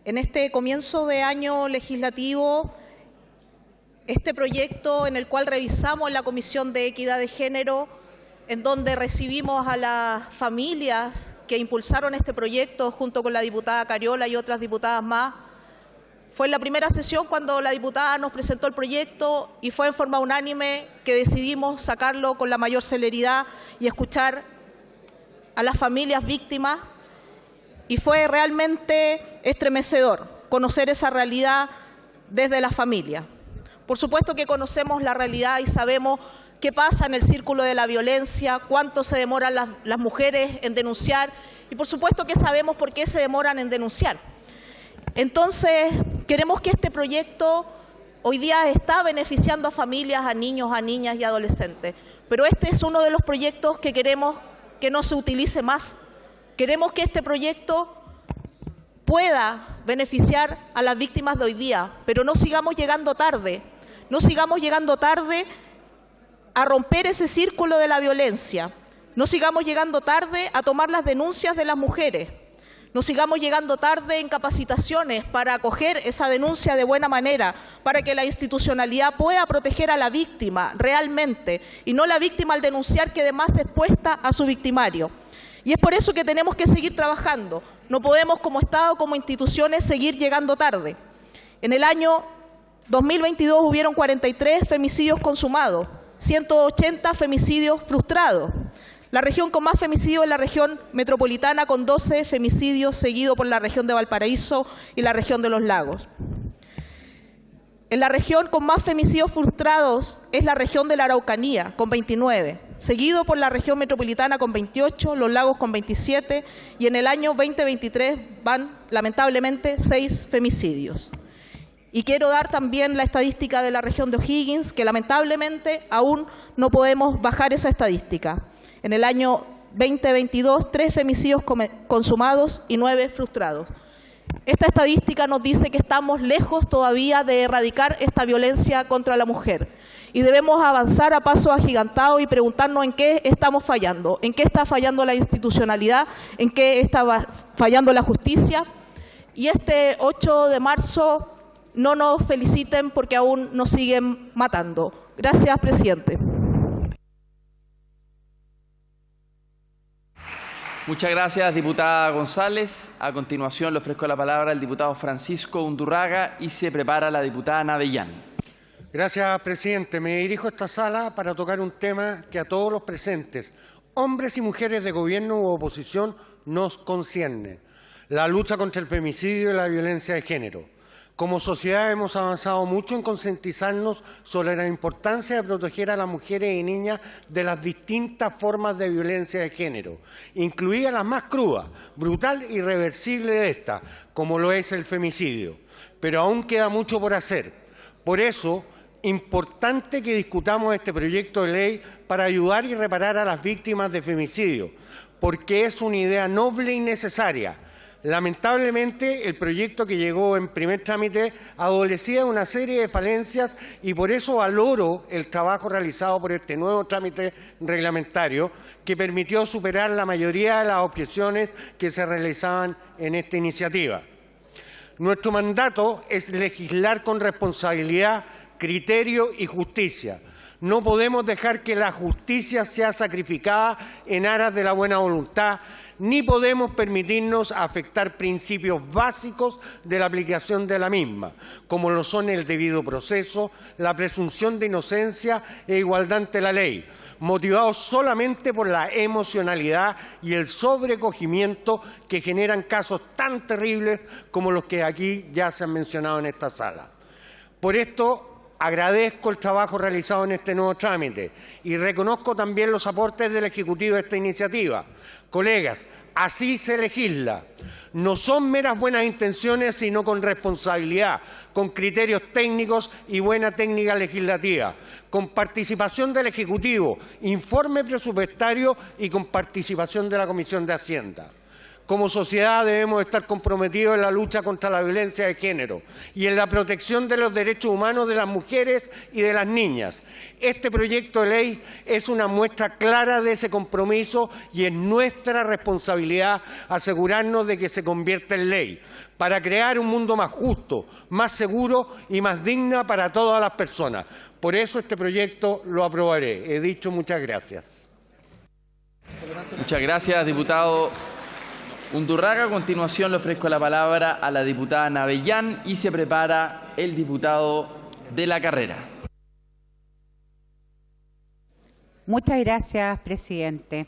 En este comienzo de año legislativo, este proyecto en el cual revisamos en la Comisión de Equidad de Género, en donde recibimos a las familias que impulsaron este proyecto junto con la diputada Cariola y otras diputadas más, fue en la primera sesión cuando la diputada nos presentó el proyecto y fue en forma unánime que decidimos sacarlo con la mayor celeridad y escuchar a las familias víctimas. Y fue realmente estremecedor conocer esa realidad desde la familia. Por supuesto que conocemos la realidad y sabemos qué pasa en el círculo de la violencia, cuánto se demoran las mujeres en denunciar y por supuesto que sabemos por qué se demoran en denunciar. Entonces, queremos que este proyecto hoy día está beneficiando a familias, a niños, a niñas y adolescentes. Pero este es uno de los proyectos que queremos que no se utilice más. Queremos que este proyecto pueda beneficiar a las víctimas de hoy día, pero no sigamos llegando tarde. No sigamos llegando tarde a romper ese círculo de la violencia. No sigamos llegando tarde a tomar las denuncias de las mujeres. No sigamos llegando tarde en capacitaciones para acoger esa denuncia de buena manera, para que la institucionalidad pueda proteger a la víctima realmente y no la víctima al denunciar que además es expuesta a su victimario. Y es por eso que tenemos que seguir trabajando. No podemos como Estado, como instituciones, seguir llegando tarde. En el año 2022 hubieron 43 femicidios consumados, 180 femicidios frustrados. La región con más femicidios es la región metropolitana, con 12 femicidios, seguido por la región de Valparaíso y la región de Los Lagos. En la región con más femicidios frustrados es la región de la Araucanía, con 29, seguido por la región metropolitana con 28, Los Lagos con 27, y en el año 2023 van, lamentablemente, 6 femicidios. Y quiero dar también la estadística de la región de O'Higgins, que lamentablemente aún no podemos bajar esa estadística. En el año 2022, 3 femicidios consumados y 9 frustrados. Esta estadística nos dice que estamos lejos todavía de erradicar esta violencia contra la mujer y debemos avanzar a pasos agigantados y preguntarnos en qué estamos fallando, en qué está fallando la institucionalidad, en qué está fallando la justicia. Y este 8 de marzo no nos feliciten porque aún nos siguen matando. Gracias, presidente. Muchas gracias, diputada González. A continuación le ofrezco la palabra al diputado Francisco Undurraga y se prepara la diputada Navellán. Gracias, presidente. Me dirijo a esta sala para tocar un tema que a todos los presentes, hombres y mujeres de gobierno u oposición, nos concierne: la lucha contra el femicidio y la violencia de género. Como sociedad hemos avanzado mucho en concientizarnos sobre la importancia de proteger a las mujeres y niñas de las distintas formas de violencia de género, incluidas las más crudas, brutal y irreversible de estas, como lo es el femicidio. Pero aún queda mucho por hacer. Por eso, importante que discutamos este proyecto de ley para ayudar y reparar a las víctimas de femicidio, porque es una idea noble y necesaria. Lamentablemente, el proyecto que llegó en primer trámite adolecía de una serie de falencias y por eso valoro el trabajo realizado por este nuevo trámite reglamentario que permitió superar la mayoría de las objeciones que se realizaban en esta iniciativa. Nuestro mandato es legislar con responsabilidad, criterio y justicia. No podemos dejar que la justicia sea sacrificada en aras de la buena voluntad, ni podemos permitirnos afectar principios básicos de la aplicación de la misma, como lo son el debido proceso, la presunción de inocencia e igualdad ante la ley, motivados solamente por la emocionalidad y el sobrecogimiento que generan casos tan terribles como los que aquí ya se han mencionado en esta sala. Por esto, agradezco el trabajo realizado en este nuevo trámite y reconozco también los aportes del Ejecutivo a esta iniciativa. Colegas, así se legisla. No son meras buenas intenciones, sino con responsabilidad, con criterios técnicos y buena técnica legislativa, con participación del Ejecutivo, informe presupuestario y con participación de la Comisión de Hacienda. Como sociedad debemos estar comprometidos en la lucha contra la violencia de género y en la protección de los derechos humanos de las mujeres y de las niñas. Este proyecto de ley es una muestra clara de ese compromiso y es nuestra responsabilidad asegurarnos de que se convierta en ley para crear un mundo más justo, más seguro y más digno para todas las personas. Por eso este proyecto lo aprobaré. He dicho muchas gracias. Muchas gracias, diputado Undurraga. A continuación le ofrezco la palabra a la diputada Navellán y se prepara el diputado de la Carrera. Muchas gracias, presidente.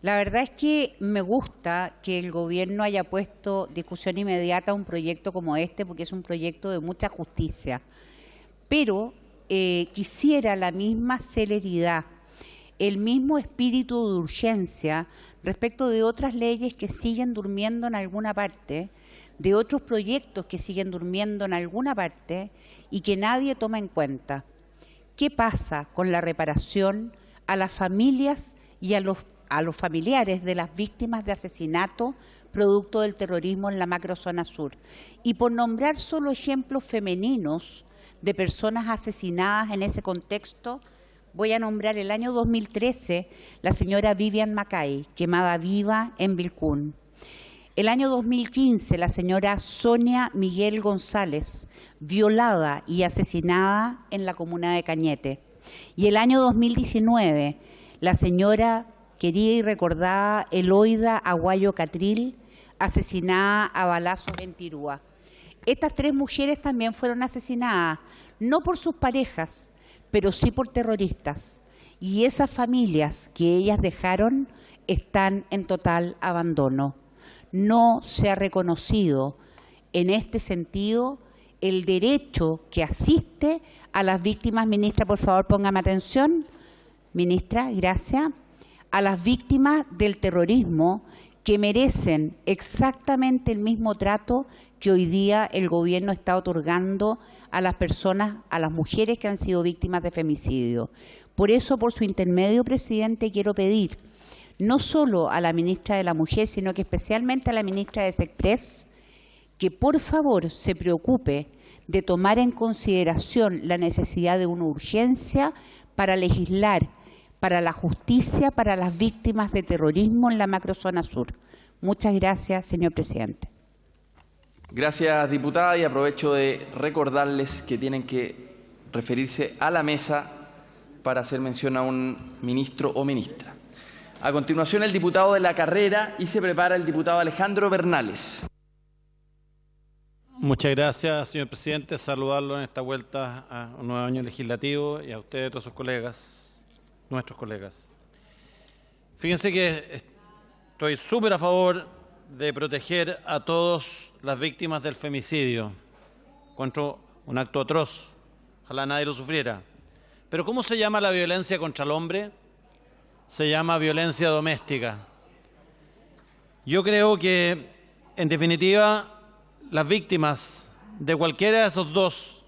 La verdad es que me gusta que el gobierno haya puesto discusión inmediata a un proyecto como este, porque es un proyecto de mucha justicia. Pero quisiera la misma celeridad, el mismo espíritu de urgencia respecto de otras leyes que siguen durmiendo en alguna parte, de otros proyectos que siguen durmiendo en alguna parte y que nadie toma en cuenta. ¿Qué pasa con la reparación a las familias y a los familiares de las víctimas de asesinato producto del terrorismo en la macrozona sur? Y por nombrar solo ejemplos femeninos de personas asesinadas en ese contexto, voy a nombrar el año 2013 la señora Vivian Macay, quemada viva en Vilcún. El año 2015 la señora Sonia Miguel González, violada y asesinada en la comuna de Cañete. Y el año 2019 la señora querida y recordada Eloida Aguayo Catril, asesinada a balazos en Tirúa. Estas tres mujeres también fueron asesinadas, no por sus parejas, pero sí por terroristas. Y esas familias que ellas dejaron están en total abandono. No se ha reconocido en este sentido el derecho que asiste a las víctimas. Ministra, por favor, póngame atención. Ministra, gracias. A las víctimas del terrorismo que merecen exactamente el mismo trato que hoy día el gobierno está otorgando a las personas, a las mujeres que han sido víctimas de femicidio. Por eso, por su intermedio, presidente, quiero pedir no solo a la ministra de la Mujer, sino que especialmente a la ministra de SECPRES, que por favor se preocupe de tomar en consideración la necesidad de una urgencia para legislar para la justicia para las víctimas de terrorismo en la macrozona sur. Muchas gracias, señor presidente. Gracias, diputada, y aprovecho de recordarles que tienen que referirse a la mesa para hacer mención a un ministro o ministra. A continuación, el diputado de La Carrera, y se prepara el diputado Alejandro Bernales. Muchas gracias, señor presidente. Saludarlo en esta vuelta a un nuevo año legislativo y a ustedes y a todos sus colegas, nuestros colegas. Fíjense que estoy súper a favor de proteger a todas las víctimas del femicidio contra un acto atroz. Ojalá nadie lo sufriera. Pero ¿cómo se llama la violencia contra el hombre? Se llama violencia doméstica. Yo creo que, en definitiva, las víctimas de cualquiera de esos dos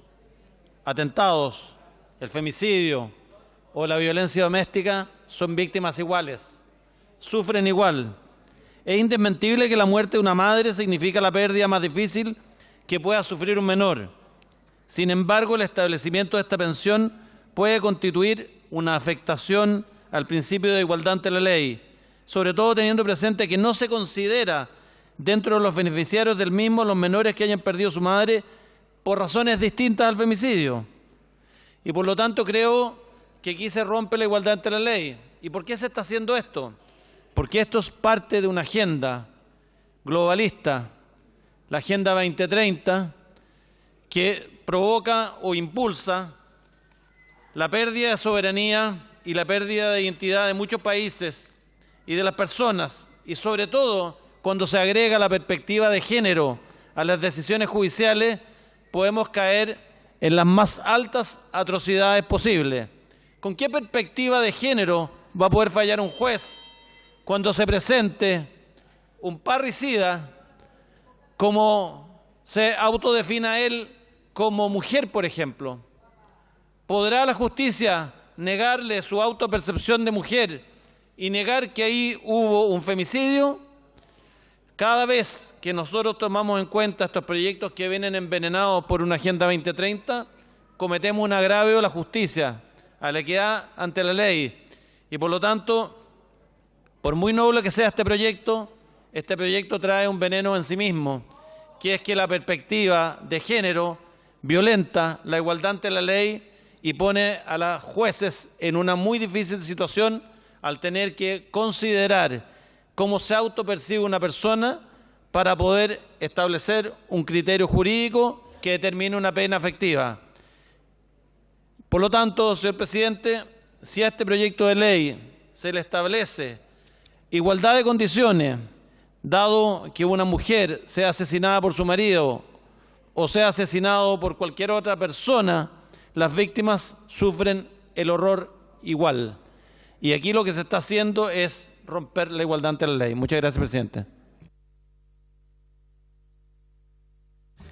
atentados, el femicidio o la violencia doméstica, son víctimas iguales, sufren igual. Es indesmentible que la muerte de una madre significa la pérdida más difícil que pueda sufrir un menor. Sin embargo, el establecimiento de esta pensión puede constituir una afectación al principio de igualdad ante la ley, sobre todo teniendo presente que no se considera dentro de los beneficiarios del mismo los menores que hayan perdido a su madre por razones distintas al femicidio. Y por lo tanto creo que aquí se rompe la igualdad ante la ley. ¿Y por qué se está haciendo esto? Porque esto es parte de una agenda globalista, la Agenda 2030, que provoca o impulsa la pérdida de soberanía y la pérdida de identidad de muchos países y de las personas, y sobre todo cuando se agrega la perspectiva de género a las decisiones judiciales, podemos caer en las más altas atrocidades posibles. ¿Con qué perspectiva de género va a poder fallar un juez cuando se presente un parricida como se autodefina él como mujer, por ejemplo? ¿Podrá la justicia negarle su autopercepción de mujer y negar que ahí hubo un femicidio? Cada vez que nosotros tomamos en cuenta estos proyectos que vienen envenenados por una Agenda 2030, cometemos un agravio a la justicia, a la equidad ante la ley. Y por lo tanto, por muy noble que sea este proyecto trae un veneno en sí mismo, que es que la perspectiva de género violenta la igualdad ante la ley y pone a los jueces en una muy difícil situación al tener que considerar cómo se autopercibe una persona para poder establecer un criterio jurídico que determine una pena efectiva. Por lo tanto, señor presidente, si a este proyecto de ley se le establece igualdad de condiciones, dado que una mujer sea asesinada por su marido o sea asesinado por cualquier otra persona, las víctimas sufren el horror igual. Y aquí lo que se está haciendo es romper la igualdad ante la ley. Muchas gracias, presidente.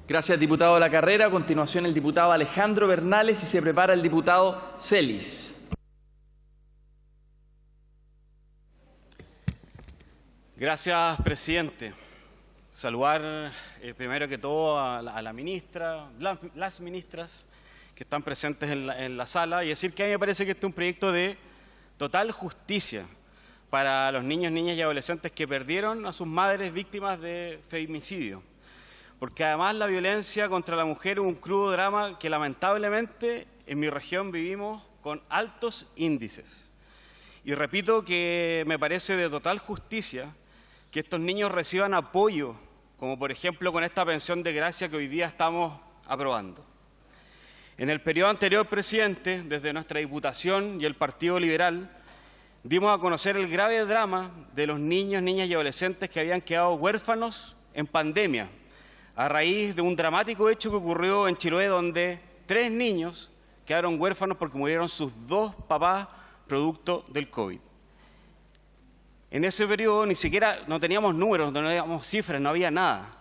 Gracias, diputado de La Carrera. A continuación, el diputado Alejandro Bernales, y se prepara el diputado Celis. Gracias, presidente. Saludar primero que todo a la ministra, las ministras que están presentes en la sala, y decir que a mí me parece que este es un proyecto de total justicia para los niños, niñas y adolescentes que perdieron a sus madres víctimas de femicidio. Porque además la violencia contra la mujer es un crudo drama que lamentablemente en mi región vivimos con altos índices. Y repito que me parece de total justicia que estos niños reciban apoyo, como por ejemplo con esta pensión de gracia que hoy día estamos aprobando. En el periodo anterior, presidente, desde nuestra Diputación y el Partido Liberal, dimos a conocer el grave drama de los niños, niñas y adolescentes que habían quedado huérfanos en pandemia, a raíz de un dramático hecho que ocurrió en Chiloé, donde 3 niños quedaron huérfanos porque murieron sus 2 papás producto del COVID. En ese periodo ni siquiera no teníamos números, no teníamos cifras, no había nada.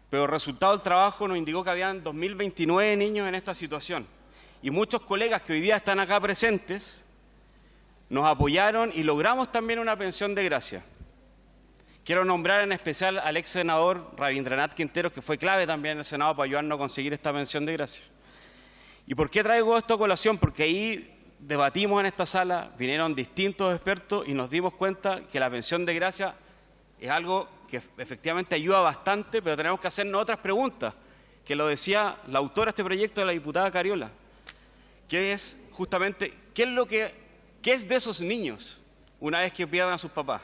Pero el resultado del trabajo nos indicó que habían 2.029 niños en esta situación. Y muchos colegas que hoy día están acá presentes nos apoyaron y logramos también una pensión de gracia. Quiero nombrar en especial al ex senador Rabindranath Quinteros, que fue clave también en el Senado para ayudarnos a conseguir esta mención de gracia. ¿Y por qué traigo esto a colación? Porque ahí debatimos en esta sala, vinieron distintos expertos y nos dimos cuenta que la mención de gracia es algo que efectivamente ayuda bastante, pero tenemos que hacernos otras preguntas, que lo decía la autora de este proyecto, la diputada Cariola, que es justamente, ¿qué es de esos niños una vez que pierdan a sus papás?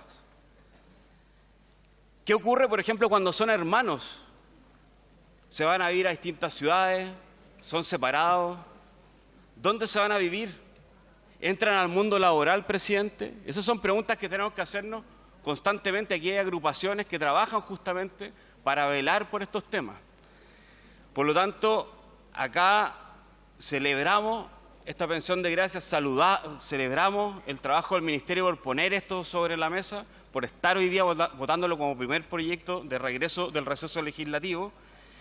¿Qué ocurre, por ejemplo, cuando son hermanos? Se van a vivir a distintas ciudades, son separados. ¿Dónde se van a vivir? ¿Entran al mundo laboral, presidente? Esas son preguntas que tenemos que hacernos constantemente. Aquí hay agrupaciones que trabajan justamente para velar por estos temas. Por lo tanto, acá celebramos esta pensión de gracia, celebramos el trabajo del Ministerio por poner esto sobre la mesa, por estar hoy día votándolo como primer proyecto de regreso del receso legislativo,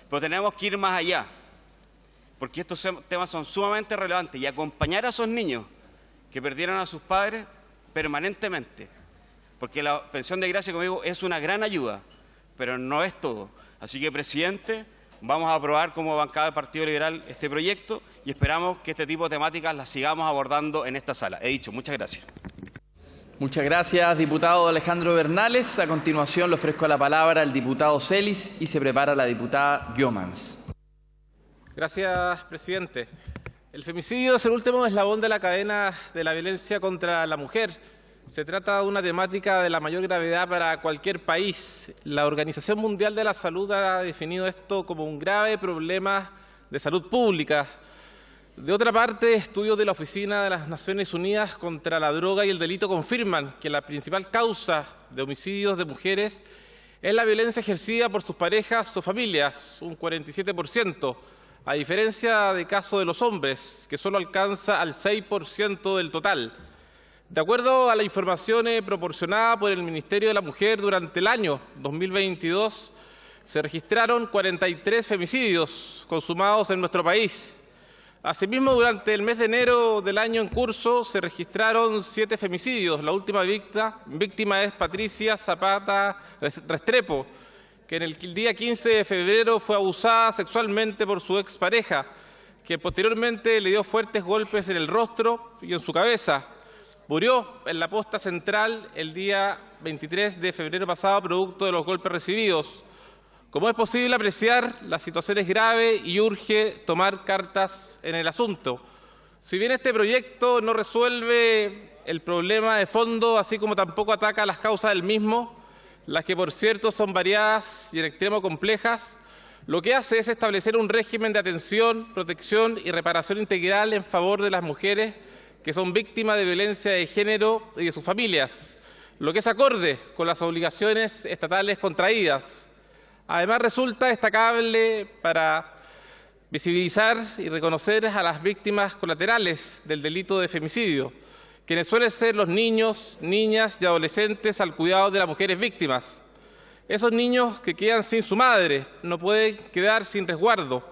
pero tenemos que ir más allá, porque estos temas son sumamente relevantes y acompañar a esos niños que perdieron a sus padres permanentemente, porque la pensión de gracia, como digo, es una gran ayuda, pero no es todo. Así que, presidente, vamos a aprobar como bancada del Partido Liberal este proyecto y esperamos que este tipo de temáticas las sigamos abordando en esta sala. He dicho, muchas gracias. Muchas gracias, diputado Alejandro Bernales. A continuación le ofrezco la palabra al diputado Celis y se prepara la diputada Guiomans. Gracias, presidente. El femicidio es el último eslabón de la cadena de la violencia contra la mujer. Se trata de una temática de la mayor gravedad para cualquier país. La Organización Mundial de la Salud ha definido esto como un grave problema de salud pública. De otra parte, estudios de la Oficina de las Naciones Unidas contra la Droga y el Delito confirman que la principal causa de homicidios de mujeres es la violencia ejercida por sus parejas o familias, un 47%, a diferencia del caso de los hombres, que solo alcanza al 6% del total. De acuerdo a la información proporcionada por el Ministerio de la Mujer, durante el año 2022 se registraron 43 femicidios consumados en nuestro país. Asimismo, durante el mes de enero del año en curso se registraron 7 femicidios. La última víctima es Patricia Zapata Restrepo, que en el día 15 de febrero fue abusada sexualmente por su expareja, que posteriormente le dio fuertes golpes en el rostro y en su cabeza. Murió en la posta central el día 23 de febrero pasado producto de los golpes recibidos. Como es posible apreciar, la situación es grave y urge tomar cartas en el asunto. Si bien este proyecto no resuelve el problema de fondo, así como tampoco ataca las causas del mismo, las que por cierto son variadas y en extremo complejas, lo que hace es establecer un régimen de atención, protección y reparación integral en favor de las mujeres que son víctimas de violencia de género y de sus familias, lo que es acorde con las obligaciones estatales contraídas. Además, resulta destacable para visibilizar y reconocer a las víctimas colaterales del delito de femicidio, quienes suelen ser los niños, niñas y adolescentes al cuidado de las mujeres víctimas. Esos niños que quedan sin su madre no pueden quedar sin resguardo.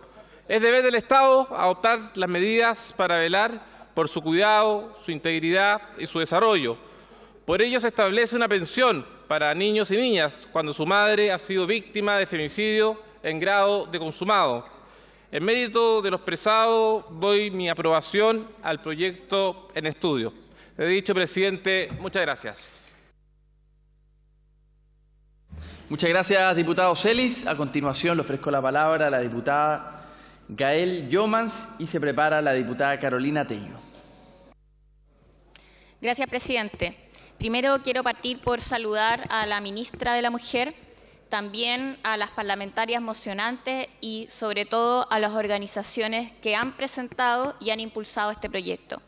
Es deber del Estado adoptar las medidas para velar por su cuidado, su integridad y su desarrollo. Por ello se establece una pensión para niños y niñas cuando su madre ha sido víctima de femicidio en grado de consumado. En mérito de lo expresado, doy mi aprobación al proyecto en estudio. He dicho, presidente, muchas gracias. Muchas gracias, diputado Celis. A continuación le ofrezco la palabra a la diputada Gael Guiomans y se prepara la diputada Carolina Tello. Gracias, presidente. Primero quiero partir por saludar a la ministra de la Mujer, también a las parlamentarias mocionantes y sobre todo a las organizaciones que han presentado y han impulsado este proyecto.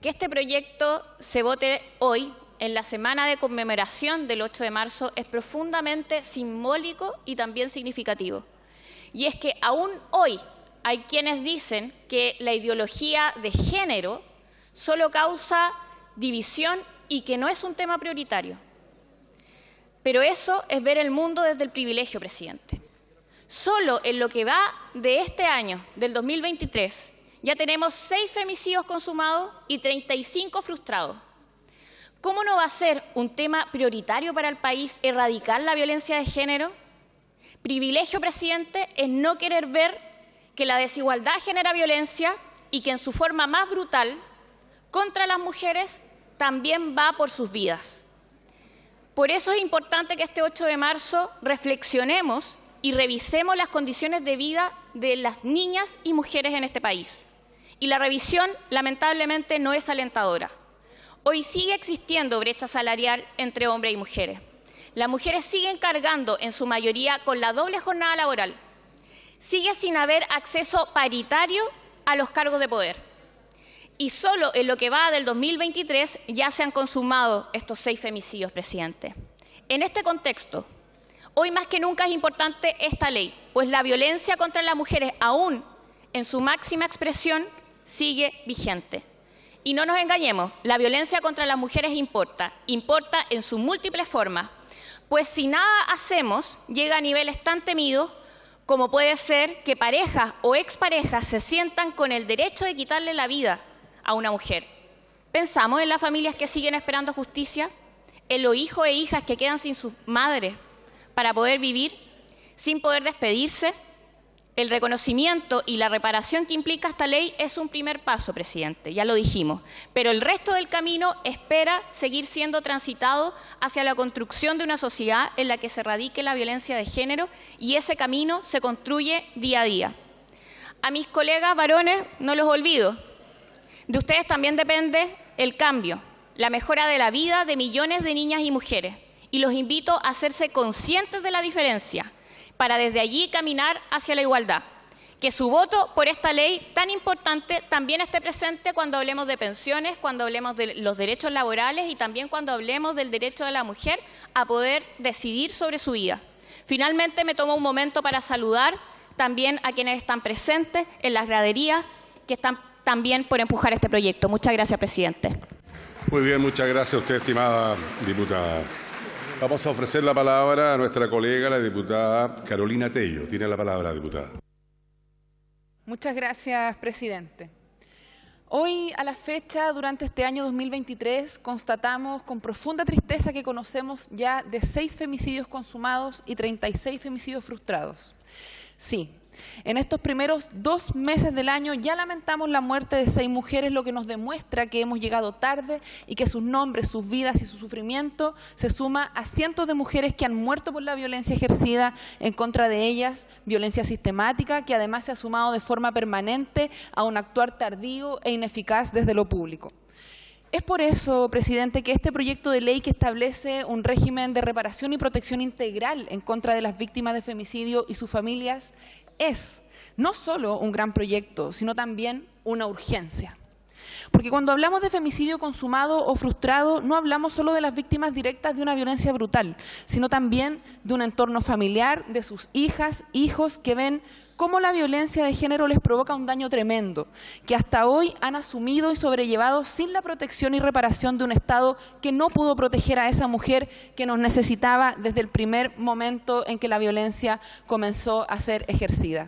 Que este proyecto se vote hoy, en la semana de conmemoración del 8 de marzo, es profundamente simbólico y también significativo. Y es que aún hoy hay quienes dicen que la ideología de género solo causa división y que no es un tema prioritario. Pero eso es ver el mundo desde el privilegio, presidente. Solo en lo que va de este año, del 2023, ya tenemos 6 femicidios consumados y 35 frustrados. ¿Cómo no va a ser un tema prioritario para el país erradicar la violencia de género? Privilegio, presidente, es no querer ver que la desigualdad genera violencia y que en su forma más brutal contra las mujeres también va por sus vidas. Por eso es importante que este 8 de marzo reflexionemos y revisemos las condiciones de vida de las niñas y mujeres en este país. Y la revisión, lamentablemente, no es alentadora. Hoy sigue existiendo brecha salarial entre hombres y mujeres. Las mujeres siguen cargando, en su mayoría, con la doble jornada laboral. Sigue sin haber acceso paritario a los cargos de poder. Y solo en lo que va del 2023 ya se han consumado estos 6 femicidios, presidente. En este contexto, hoy más que nunca es importante esta ley, pues la violencia contra las mujeres, aún en su máxima expresión, sigue vigente. Y no nos engañemos, la violencia contra las mujeres importa en sus múltiples formas, pues si nada hacemos, llega a niveles tan temidos como puede ser que parejas o exparejas se sientan con el derecho de quitarle la vida a una mujer. ¿Pensamos en las familias que siguen esperando justicia? ¿En los hijos e hijas que quedan sin sus madres para poder vivir, sin poder despedirse? El reconocimiento y la reparación que implica esta ley es un primer paso, presidente, ya lo dijimos, pero el resto del camino espera seguir siendo transitado hacia la construcción de una sociedad en la que se erradique la violencia de género, y ese camino se construye día a día. A mis colegas varones no los olvido. De ustedes también depende el cambio, la mejora de la vida de millones de niñas y mujeres, y los invito a hacerse conscientes de la diferencia, para desde allí caminar hacia la igualdad. Que su voto por esta ley tan importante también esté presente cuando hablemos de pensiones, cuando hablemos de los derechos laborales y también cuando hablemos del derecho de la mujer a poder decidir sobre su vida. Finalmente, me tomo un momento para saludar también a quienes están presentes en las graderías, que están también por empujar este proyecto. Muchas gracias, presidente. Muy bien, muchas gracias a usted, estimada diputada. Vamos a ofrecer la palabra a nuestra colega, la diputada Carolina Tello. Tiene la palabra, diputada. Muchas gracias, presidente. Hoy, a la fecha, durante este año 2023, constatamos con profunda tristeza que conocemos ya de 6 femicidios consumados y 36 femicidios frustrados. Sí, en estos primeros 2 meses del año ya lamentamos la muerte de 6 mujeres, lo que nos demuestra que hemos llegado tarde y que sus nombres, sus vidas y su sufrimiento se suma a cientos de mujeres que han muerto por la violencia ejercida en contra de ellas, violencia sistemática que además se ha sumado de forma permanente a un actuar tardío e ineficaz desde lo público. Es por eso, presidente, que este proyecto de ley que establece un régimen de reparación y protección integral en contra de las víctimas de femicidio y sus familias es no solo un gran proyecto, sino también una urgencia. Porque cuando hablamos de femicidio consumado o frustrado, no hablamos solo de las víctimas directas de una violencia brutal, sino también de un entorno familiar, de sus hijas, hijos, que ven cómo la violencia de género les provoca un daño tremendo, que hasta hoy han asumido y sobrellevado sin la protección y reparación de un Estado que no pudo proteger a esa mujer que nos necesitaba desde el primer momento en que la violencia comenzó a ser ejercida.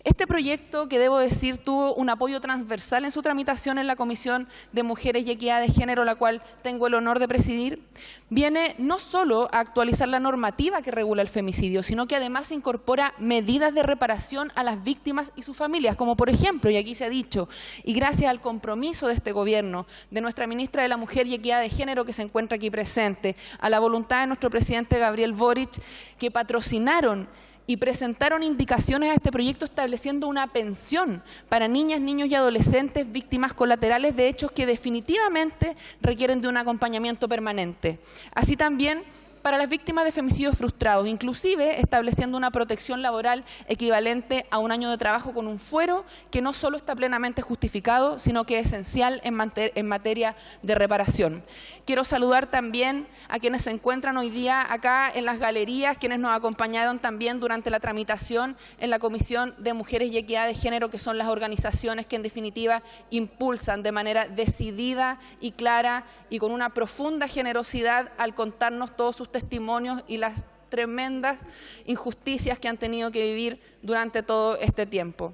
Este proyecto, que debo decir tuvo un apoyo transversal en su tramitación en la Comisión de Mujeres y Equidad de Género, la cual tengo el honor de presidir, viene no solo a actualizar la normativa que regula el femicidio, sino que además incorpora medidas de reparación a las víctimas y sus familias, como por ejemplo, y aquí se ha dicho, y gracias al compromiso de este gobierno, de nuestra ministra de la Mujer y Equidad de Género que se encuentra aquí presente, a la voluntad de nuestro presidente Gabriel Boric, que patrocinaron y presentaron indicaciones a este proyecto estableciendo una pensión para niñas, niños y adolescentes víctimas colaterales de hechos que definitivamente requieren de un acompañamiento permanente. Así también para las víctimas de femicidios frustrados, inclusive estableciendo una protección laboral equivalente a un año de trabajo con un fuero que no solo está plenamente justificado, sino que es esencial en materia de reparación. Quiero saludar también a quienes se encuentran hoy día acá en las galerías, quienes nos acompañaron también durante la tramitación en la Comisión de Mujeres y Equidad de Género, que son las organizaciones que en definitiva impulsan de manera decidida y clara y con una profunda generosidad al contarnos todos sus testimonios y las tremendas injusticias que han tenido que vivir durante todo este tiempo.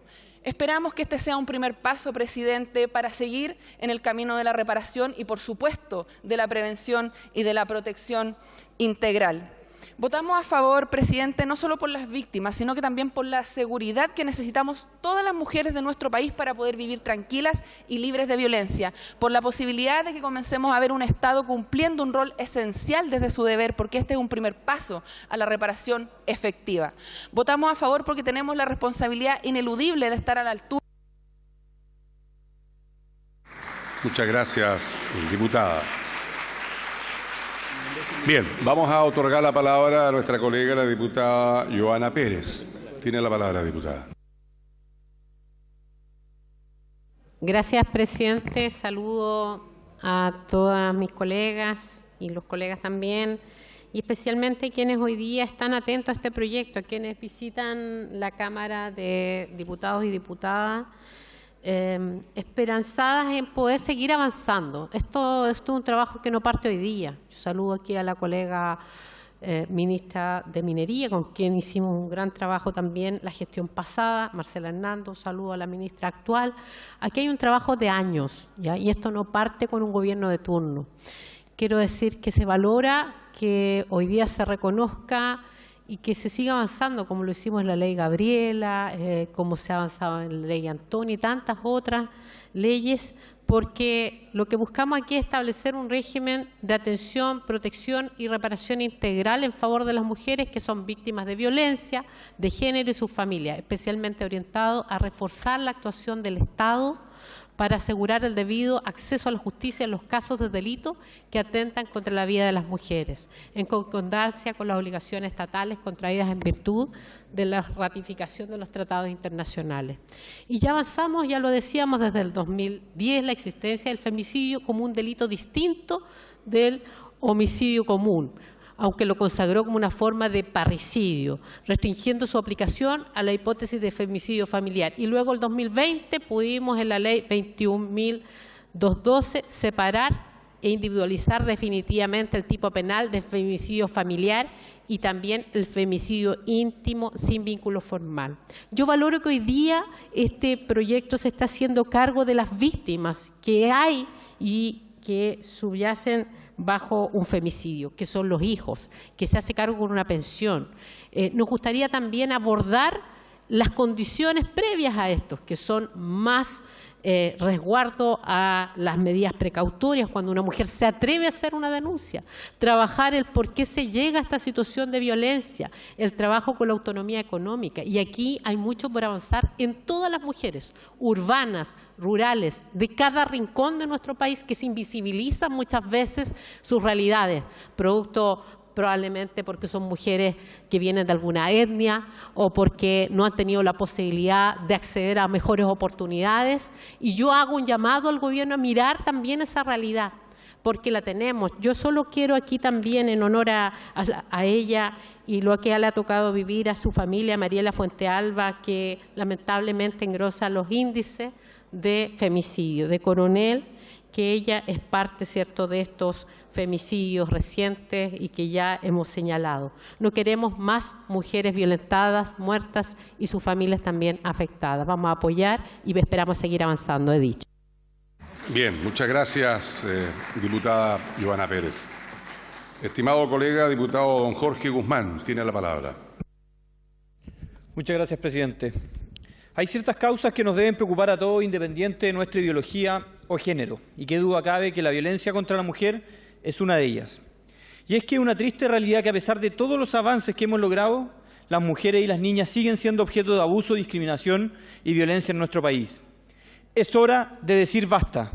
Esperamos que este sea un primer paso, presidente, para seguir en el camino de la reparación y, por supuesto, de la prevención y de la protección integral. Votamos a favor, presidente, no solo por las víctimas, sino que también por la seguridad que necesitamos todas las mujeres de nuestro país para poder vivir tranquilas y libres de violencia, por la posibilidad de que comencemos a ver un Estado cumpliendo un rol esencial desde su deber, porque este es un primer paso a la reparación efectiva. Votamos a favor porque tenemos la responsabilidad ineludible de estar a la altura. Muchas gracias, diputada. Bien, vamos a otorgar la palabra a nuestra colega, la diputada Joana Pérez. Tiene la palabra, diputada. Gracias, presidente. Saludo a todas mis colegas y los colegas también, y especialmente quienes hoy día están atentos a este proyecto, a quienes visitan la Cámara de Diputados y Diputadas, esperanzadas en poder seguir avanzando. Esto es un trabajo que no parte hoy día. Yo saludo aquí a la colega ministra de Minería, con quien hicimos un gran trabajo también la gestión pasada, Marcela Hernando. Saludo a la ministra actual. Aquí hay un trabajo de años, ¿ya? Y esto no parte con un gobierno de turno. Quiero decir que se valora que hoy día se reconozca y que se siga avanzando, como lo hicimos en la ley Gabriela, como se ha avanzado en la ley Antonio y tantas otras leyes, porque lo que buscamos aquí es establecer un régimen de atención, protección y reparación integral en favor de las mujeres que son víctimas de violencia de género y sus familias, especialmente orientado a reforzar la actuación del Estado para asegurar el debido acceso a la justicia en los casos de delito que atentan contra la vida de las mujeres, en concordancia con las obligaciones estatales contraídas en virtud de la ratificación de los tratados internacionales. Y ya avanzamos, ya lo decíamos desde el 2010, la existencia del femicidio como un delito distinto del homicidio común, aunque lo consagró como una forma de parricidio, restringiendo su aplicación a la hipótesis de femicidio familiar. Y luego, el 2020, pudimos en la ley 21.212 separar e individualizar definitivamente el tipo penal de femicidio familiar y también el femicidio íntimo sin vínculo formal. Yo valoro que hoy día este proyecto se está haciendo cargo de las víctimas que hay y que subyacen bajo un femicidio, que son los hijos, que se hace cargo con una pensión. Nos gustaría también abordar las condiciones previas a estos, que son más resguardo a las medidas precautorias cuando una mujer se atreve a hacer una denuncia, trabajar el por qué se llega a esta situación de violencia, el trabajo con la autonomía económica. Y aquí hay mucho por avanzar en todas las mujeres, urbanas, rurales, de cada rincón de nuestro país, que se invisibilizan muchas veces sus realidades, producto probablemente porque son mujeres que vienen de alguna etnia o porque no han tenido la posibilidad de acceder a mejores oportunidades. Y yo hago un llamado al gobierno a mirar también esa realidad, porque la tenemos. Yo solo quiero aquí también, en honor a ella y lo que le ha tocado vivir a su familia, Mariela Fuentealba, que lamentablemente engrosa los índices de femicidio, de Coronel, que ella es parte, ¿cierto?, de estos femicidios recientes y que ya hemos señalado. No queremos más mujeres violentadas, muertas y sus familias también afectadas. Vamos a apoyar y esperamos seguir avanzando, he dicho. Bien, muchas gracias, diputada Joana Pérez. Estimado colega diputado don Jorge Guzmán, tiene la palabra. Muchas gracias, presidente. Hay ciertas causas que nos deben preocupar a todos, independiente de nuestra ideología o género, y qué duda cabe que la violencia contra la mujer es una de ellas. Y es que es una triste realidad que, a pesar de todos los avances que hemos logrado, las mujeres y las niñas siguen siendo objeto de abuso, discriminación y violencia en nuestro país. Es hora de decir basta.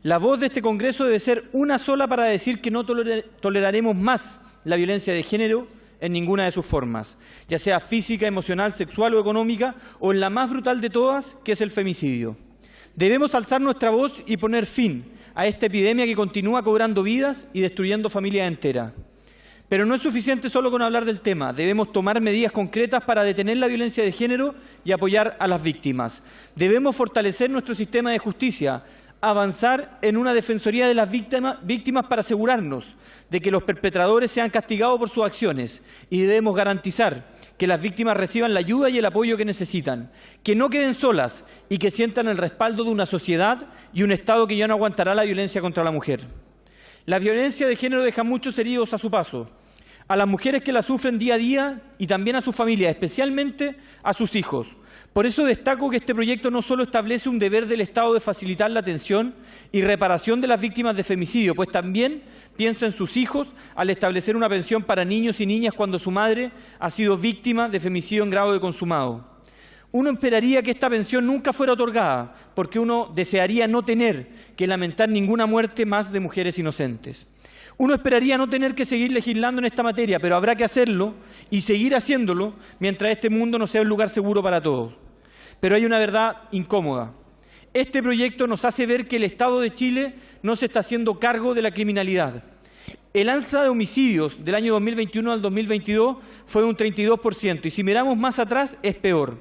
La voz de este Congreso debe ser una sola para decir que no toleraremos más la violencia de género en ninguna de sus formas, ya sea física, emocional, sexual o económica, o en la más brutal de todas, que es el femicidio. Debemos alzar nuestra voz y poner fin a esta epidemia que continúa cobrando vidas y destruyendo familias enteras. Pero no es suficiente solo con hablar del tema. Debemos tomar medidas concretas para detener la violencia de género y apoyar a las víctimas. Debemos fortalecer nuestro sistema de justicia, avanzar en una defensoría de las víctimas para asegurarnos de que los perpetradores sean castigados por sus acciones, y debemos garantizar que las víctimas reciban la ayuda y el apoyo que necesitan, que no queden solas y que sientan el respaldo de una sociedad y un Estado que ya no aguantará la violencia contra la mujer. La violencia de género deja muchos heridos a su paso, a las mujeres que la sufren día a día y también a sus familias, especialmente a sus hijos. Por eso destaco que este proyecto no solo establece un deber del Estado de facilitar la atención y reparación de las víctimas de femicidio, pues también piensa en sus hijos al establecer una pensión para niños y niñas cuando su madre ha sido víctima de femicidio en grado de consumado. Uno esperaría que esta pensión nunca fuera otorgada, porque uno desearía no tener que lamentar ninguna muerte más de mujeres inocentes. Uno esperaría no tener que seguir legislando en esta materia, pero habrá que hacerlo y seguir haciéndolo mientras este mundo no sea un lugar seguro para todos. Pero hay una verdad incómoda. Este proyecto nos hace ver que el Estado de Chile no se está haciendo cargo de la criminalidad. El alza de homicidios del año 2021 al 2022 fue de un 32%, y si miramos más atrás es peor.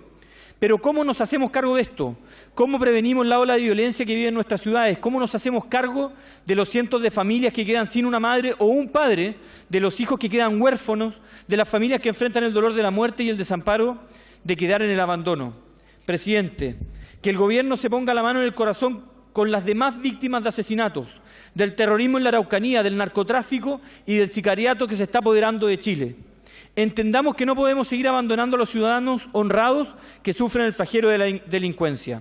Pero ¿cómo nos hacemos cargo de esto? ¿Cómo prevenimos la ola de violencia que vive en nuestras ciudades? ¿Cómo nos hacemos cargo de los cientos de familias que quedan sin una madre o un padre, de los hijos que quedan huérfanos, de las familias que enfrentan el dolor de la muerte y el desamparo de quedar en el abandono? Presidente, que el Gobierno se ponga la mano en el corazón con las demás víctimas de asesinatos, del terrorismo en la Araucanía, del narcotráfico y del sicariato que se está apoderando de Chile. Entendamos que no podemos seguir abandonando a los ciudadanos honrados que sufren el flagelo de la delincuencia.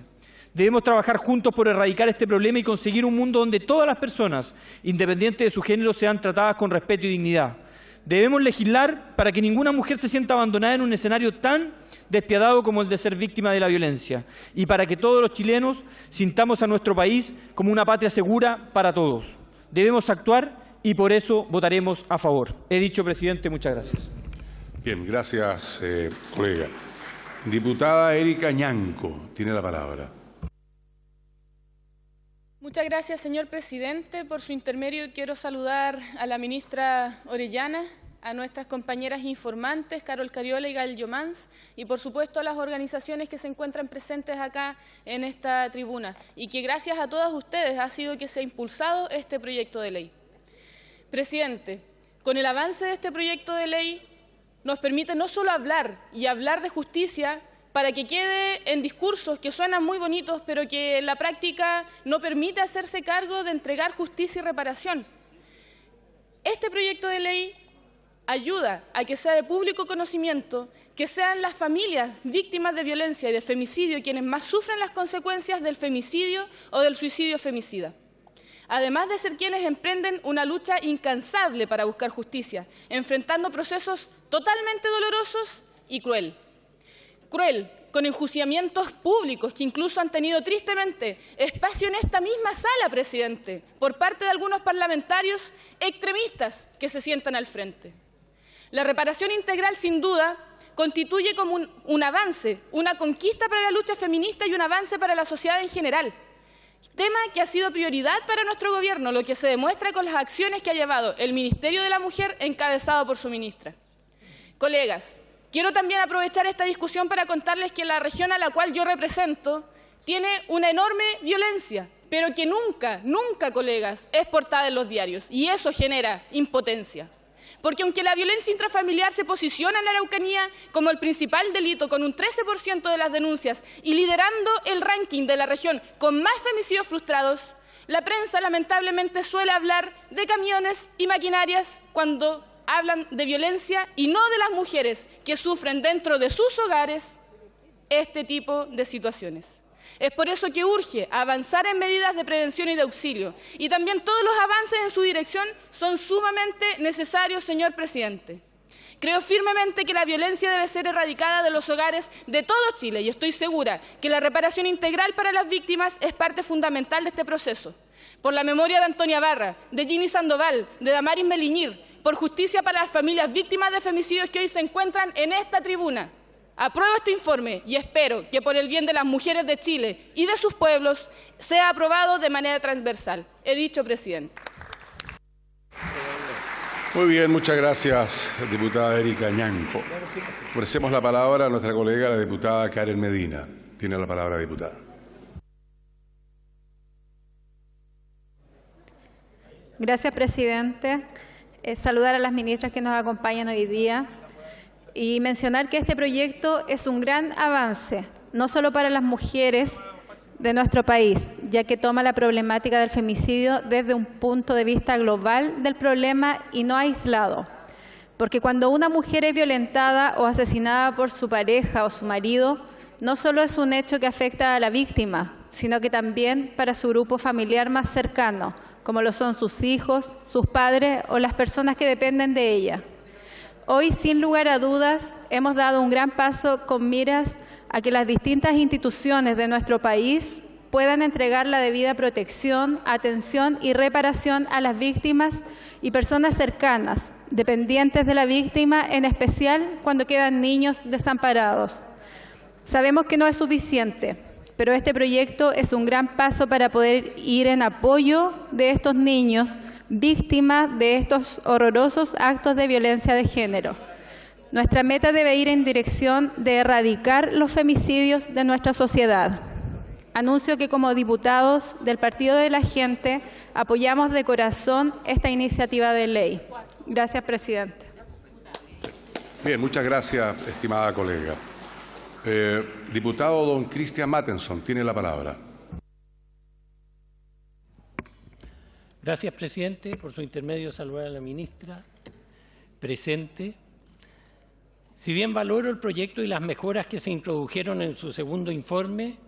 Debemos trabajar juntos por erradicar este problema y conseguir un mundo donde todas las personas, independiente de su género, sean tratadas con respeto y dignidad. Debemos legislar para que ninguna mujer se sienta abandonada en un escenario tan despiadado como el de ser víctima de la violencia, y para que todos los chilenos sintamos a nuestro país como una patria segura para todos. Debemos actuar y por eso votaremos a favor. He dicho, presidente, muchas gracias. Bien, gracias, colega. Diputada Erika Ñanco tiene la palabra. Muchas gracias, señor presidente. Por su intermedio quiero saludar a la ministra Orellana, a nuestras compañeras informantes, Carol Cariola y Gael Llomans, y por supuesto a las organizaciones que se encuentran presentes acá en esta tribuna, y que gracias a todas ustedes ha sido que se ha impulsado este proyecto de ley. Presidente, con el avance de este proyecto de ley nos permite no solo hablar y hablar de justicia para que quede en discursos que suenan muy bonitos, pero que en la práctica no permite hacerse cargo de entregar justicia y reparación. Este proyecto de ley ayuda a que sea de público conocimiento que sean las familias víctimas de violencia y de femicidio quienes más sufren las consecuencias del femicidio o del suicidio femicida, además de ser quienes emprenden una lucha incansable para buscar justicia, enfrentando procesos totalmente dolorosos y cruel, con enjuiciamientos públicos que incluso han tenido tristemente espacio en esta misma sala, presidente, por parte de algunos parlamentarios extremistas que se sientan al frente. La reparación integral, sin duda, constituye como un avance, una conquista para la lucha feminista y un avance para la sociedad en general. Tema que ha sido prioridad para nuestro gobierno, lo que se demuestra con las acciones que ha llevado el Ministerio de la Mujer encabezado por su ministra. Colegas, quiero también aprovechar esta discusión para contarles que la región a la cual yo represento tiene una enorme violencia, pero que nunca, colegas, es portada en los diarios, y eso genera impotencia. Porque aunque la violencia intrafamiliar se posiciona en la Araucanía como el principal delito con un 13% de las denuncias y liderando el ranking de la región con más femicidios frustrados, la prensa lamentablemente suele hablar de camiones y maquinarias cuando hablan de violencia y no de las mujeres que sufren dentro de sus hogares este tipo de situaciones. Es por eso que urge avanzar en medidas de prevención y de auxilio. Y también todos los avances en su dirección son sumamente necesarios, señor presidente. Creo firmemente que la violencia debe ser erradicada de los hogares de todo Chile y estoy segura que la reparación integral para las víctimas es parte fundamental de este proceso. Por la memoria de Antonia Barra, de Ginny Sandoval, de Damaris Meliñir, por justicia para las familias víctimas de femicidios que hoy se encuentran en esta tribuna. Apruebo este informe y espero que por el bien de las mujeres de Chile y de sus pueblos sea aprobado de manera transversal. He dicho, presidente. Muy bien, muchas gracias, diputada Erika Ñanco. Ofrecemos la palabra a nuestra colega, la diputada Karen Medina. Tiene la palabra, diputada. Gracias, presidente. Saludar a las ministras que nos acompañan hoy día. y mencionar que este proyecto es un gran avance, no solo para las mujeres de nuestro país, ya que toma la problemática del femicidio desde un punto de vista global del problema y no aislado. Porque cuando una mujer es violentada o asesinada por su pareja o su marido, no solo es un hecho que afecta a la víctima, sino que también para su grupo familiar más cercano, como lo son sus hijos, sus padres o las personas que dependen de ella. Hoy, sin lugar a dudas, hemos dado un gran paso con miras a que las distintas instituciones de nuestro país puedan entregar la debida protección, atención y reparación a las víctimas y personas cercanas, dependientes de la víctima, en especial cuando quedan niños desamparados. Sabemos que no es suficiente, pero este proyecto es un gran paso para poder ir en apoyo de estos niños víctimas de estos horrorosos actos de violencia de género. Nuestra meta debe ir en dirección de erradicar los femicidios de nuestra sociedad. Anuncio que como diputados del Partido de la Gente apoyamos de corazón esta iniciativa de ley. Gracias, presidente. Bien, muchas gracias, estimada colega. Diputado don Cristian Mattenson, tiene la palabra. Gracias, presidente. Por su intermedio, saludar a la ministra presente. Si bien valoro el proyecto y las mejoras que se introdujeron en su segundo informe,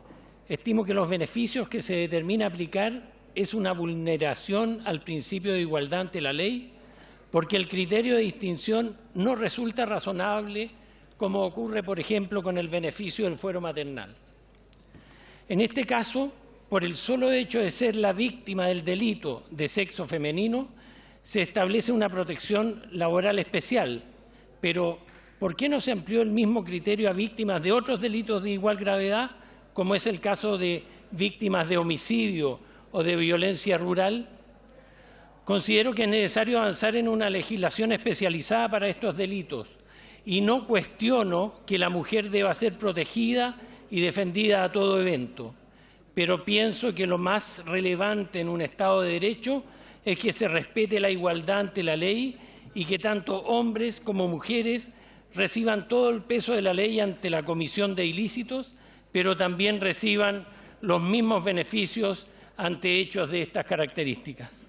estimo que los beneficios que se determina aplicar es una vulneración al principio de igualdad ante la ley, porque el criterio de distinción no resulta razonable, como ocurre, por ejemplo, con el beneficio del fuero maternal. En este caso, por el solo hecho de ser la víctima del delito de sexo femenino, se establece una protección laboral especial, pero ¿por qué no se amplió el mismo criterio a víctimas de otros delitos de igual gravedad, como es el caso de víctimas de homicidio o de violencia rural? Considero que es necesario avanzar en una legislación especializada para estos delitos y no cuestiono que la mujer deba ser protegida y defendida a todo evento, pero pienso que lo más relevante en un Estado de Derecho es que se respete la igualdad ante la ley y que tanto hombres como mujeres reciban todo el peso de la ley ante la comisión de ilícitos, pero también reciban los mismos beneficios ante hechos de estas características.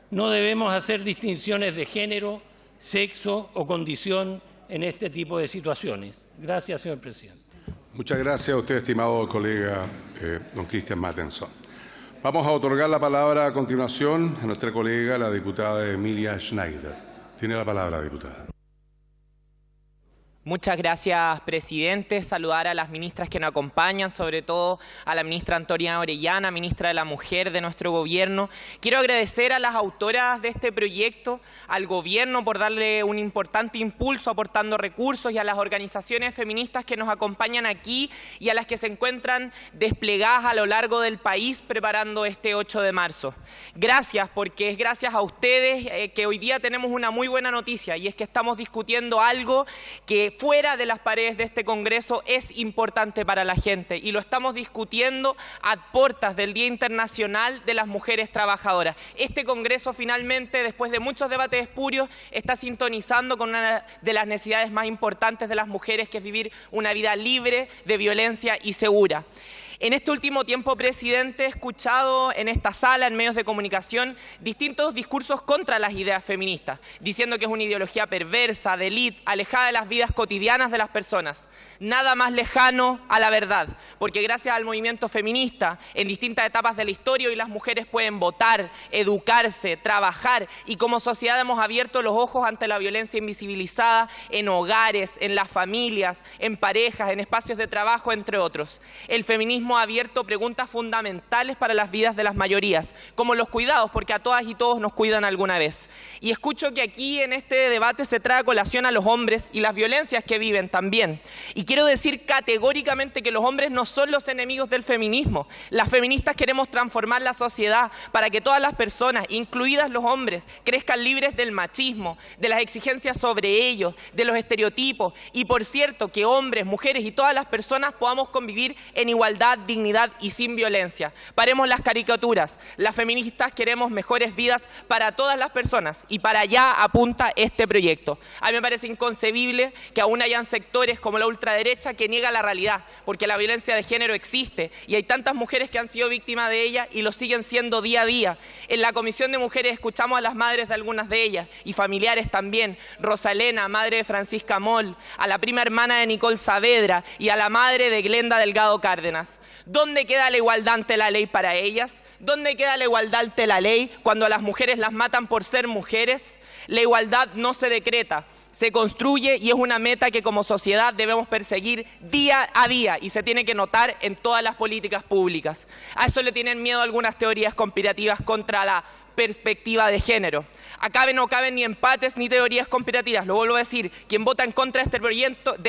No debemos hacer distinciones de género, sexo o condición en este tipo de situaciones. Gracias, señor presidente. Muchas gracias a usted, estimado colega don Cristian Mattenson. Vamos a otorgar la palabra a continuación a nuestra colega, la diputada Emilia Schneider. Tiene la palabra, diputada. Muchas gracias, presidente. Saludar a las ministras que nos acompañan, sobre todo a la ministra Antonia Orellana, ministra de la Mujer de nuestro gobierno. Quiero agradecer a las autoras de este proyecto, al gobierno por darle un importante impulso aportando recursos y a las organizaciones feministas que nos acompañan aquí y a las que se encuentran desplegadas a lo largo del país preparando este 8 de marzo. Gracias, porque es gracias a ustedes que hoy día tenemos una muy buena noticia y es que estamos discutiendo algo que fuera de las paredes de este Congreso es importante para la gente y lo estamos discutiendo a puertas del Día Internacional de las Mujeres Trabajadoras. Este Congreso finalmente, después de muchos debates espurios, está sintonizando con una de las necesidades más importantes de las mujeres, que es vivir una vida libre de violencia y segura. En este último tiempo, presidente, he escuchado en esta sala, en medios de comunicación, distintos discursos contra las ideas feministas, diciendo que es una ideología perversa, de élite, alejada de las vidas cotidianas de las personas. Nada más lejano a la verdad, porque gracias al movimiento feminista, en distintas etapas de la historia, hoy las mujeres pueden votar, educarse, trabajar, y como sociedad hemos abierto los ojos ante la violencia invisibilizada en hogares, en las familias, en parejas, en espacios de trabajo, entre otros. El feminismo ha abierto preguntas fundamentales para las vidas de las mayorías, como los cuidados, porque a todas y todos nos cuidan alguna vez. Y escucho que aquí en este debate se trae a colación a los hombres y las violencias que viven también. Y quiero decir categóricamente que los hombres no son los enemigos del feminismo. Las feministas queremos transformar la sociedad para que todas las personas, incluidas los hombres, crezcan libres del machismo, de las exigencias sobre ellos, de los estereotipos y, por cierto, que hombres, mujeres y todas las personas podamos convivir en igualdad dignidad y sin violencia. Paremos las caricaturas. Las feministas queremos mejores vidas para todas las personas y para allá apunta este proyecto. A mí me parece inconcebible que aún hayan sectores como la ultraderecha que niegan la realidad, porque la violencia de género existe y hay tantas mujeres que han sido víctimas de ella y lo siguen siendo día a día. En la Comisión de Mujeres escuchamos a las madres de algunas de ellas y familiares también. Rosalena, madre de Francisca Moll, a la prima hermana de Nicole Saavedra y a la madre de Glenda Delgado Cárdenas. ¿Dónde queda la igualdad ante la ley para ellas? ¿Dónde queda la igualdad ante la ley cuando a las mujeres las matan por ser mujeres? La igualdad no se decreta, se construye y es una meta que como sociedad debemos perseguir día a día y se tiene que notar en todas las políticas públicas. A eso le tienen miedo algunas teorías conspirativas contra la perspectiva de género. Acá no caben ni empates ni teorías conspirativas. Lo vuelvo a decir, quien vota en contra de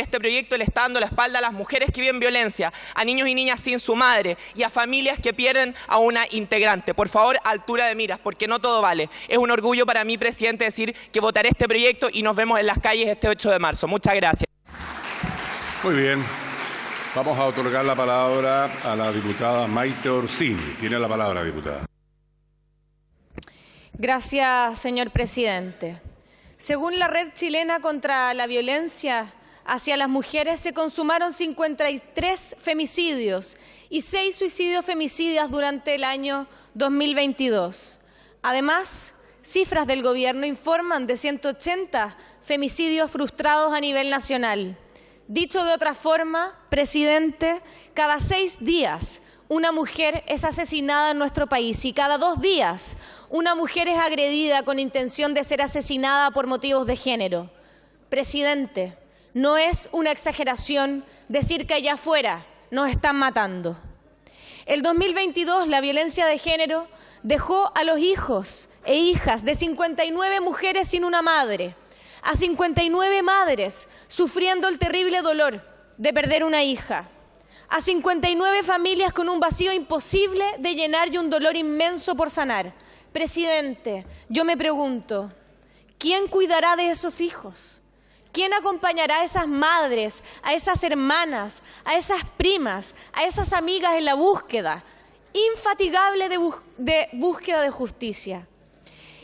este proyecto le está dando la espalda a las mujeres que viven violencia, a niños y niñas sin su madre y a familias que pierden a una integrante. Por favor, altura de miras, porque no todo vale. Es un orgullo para mí, presidente, decir que votaré este proyecto y nos vemos en las calles este 8 de marzo. Muchas gracias. Muy bien. Vamos a otorgar la palabra a la diputada Maite Orsini. Tiene la palabra, diputada. Gracias, señor presidente. Según la Red Chilena contra la Violencia hacia las Mujeres, se consumaron 53 femicidios y 6 suicidios femicidas durante el año 2022. Además, cifras del Gobierno informan de 180 femicidios frustrados a nivel nacional. Dicho de otra forma, presidente, cada 6 días una mujer es asesinada en nuestro país y cada 2 días una mujer es agredida con intención de ser asesinada por motivos de género. Presidente, no es una exageración decir que allá afuera nos están matando. El 2022 la violencia de género dejó a los hijos e hijas de 59 mujeres sin una madre, a 59 madres sufriendo el terrible dolor de perder una hija, a 59 familias con un vacío imposible de llenar y un dolor inmenso por sanar. Presidente, yo me pregunto, ¿quién cuidará de esos hijos? ¿Quién acompañará a esas madres, a esas hermanas, a esas primas, a esas amigas en la búsqueda infatigable de búsqueda de justicia?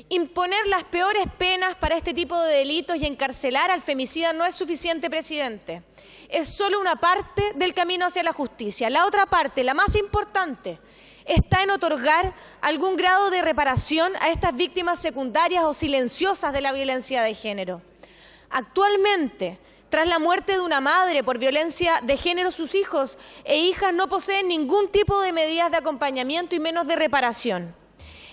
Imponer las peores penas para este tipo de delitos y encarcelar al femicida no es suficiente, presidente. Es solo una parte del camino hacia la justicia. La otra parte, la más importante, está en otorgar algún grado de reparación a estas víctimas secundarias o silenciosas de la violencia de género. Actualmente, tras la muerte de una madre por violencia de género, sus hijos e hijas no poseen ningún tipo de medidas de acompañamiento y menos de reparación.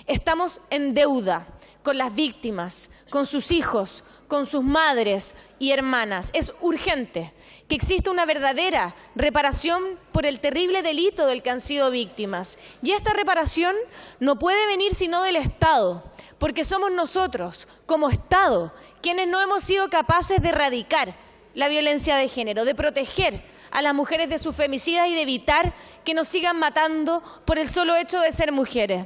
Estamos en deuda con las víctimas, con sus hijos, con sus madres y hermanas. Es urgente que exista una verdadera reparación por el terrible delito del que han sido víctimas. Y esta reparación no puede venir sino del Estado, porque somos nosotros, como Estado, quienes no hemos sido capaces de erradicar la violencia de género, de proteger a las mujeres de sus femicidas y de evitar que nos sigan matando por el solo hecho de ser mujeres.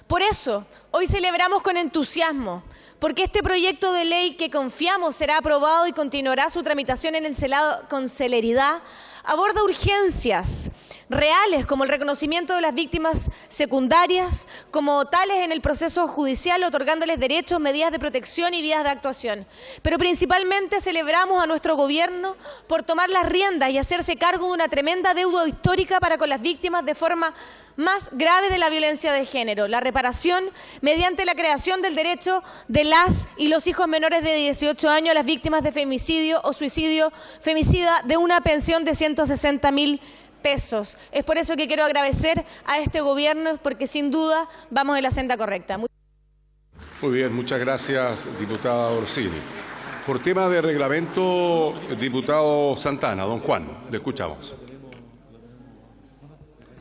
Por eso, hoy celebramos con entusiasmo, porque este proyecto de ley que confiamos será aprobado y continuará su tramitación en el Senado con celeridad, aborda urgencias reales como el reconocimiento de las víctimas secundarias como tales en el proceso judicial, otorgándoles derechos, medidas de protección y vías de actuación. Pero principalmente celebramos a nuestro gobierno por tomar las riendas y hacerse cargo de una tremenda deuda histórica para con las víctimas de forma más grave de la violencia de género, la reparación mediante la creación del derecho de las y los hijos menores de 18 años a las víctimas de femicidio o suicidio femicida de una pensión de 160.000 pesos. Es por eso que quiero agradecer a este gobierno, porque sin duda vamos en la senda correcta. Muy bien, muchas gracias, diputada Orsini. Por tema de reglamento, diputado Santana, don Juan, le escuchamos.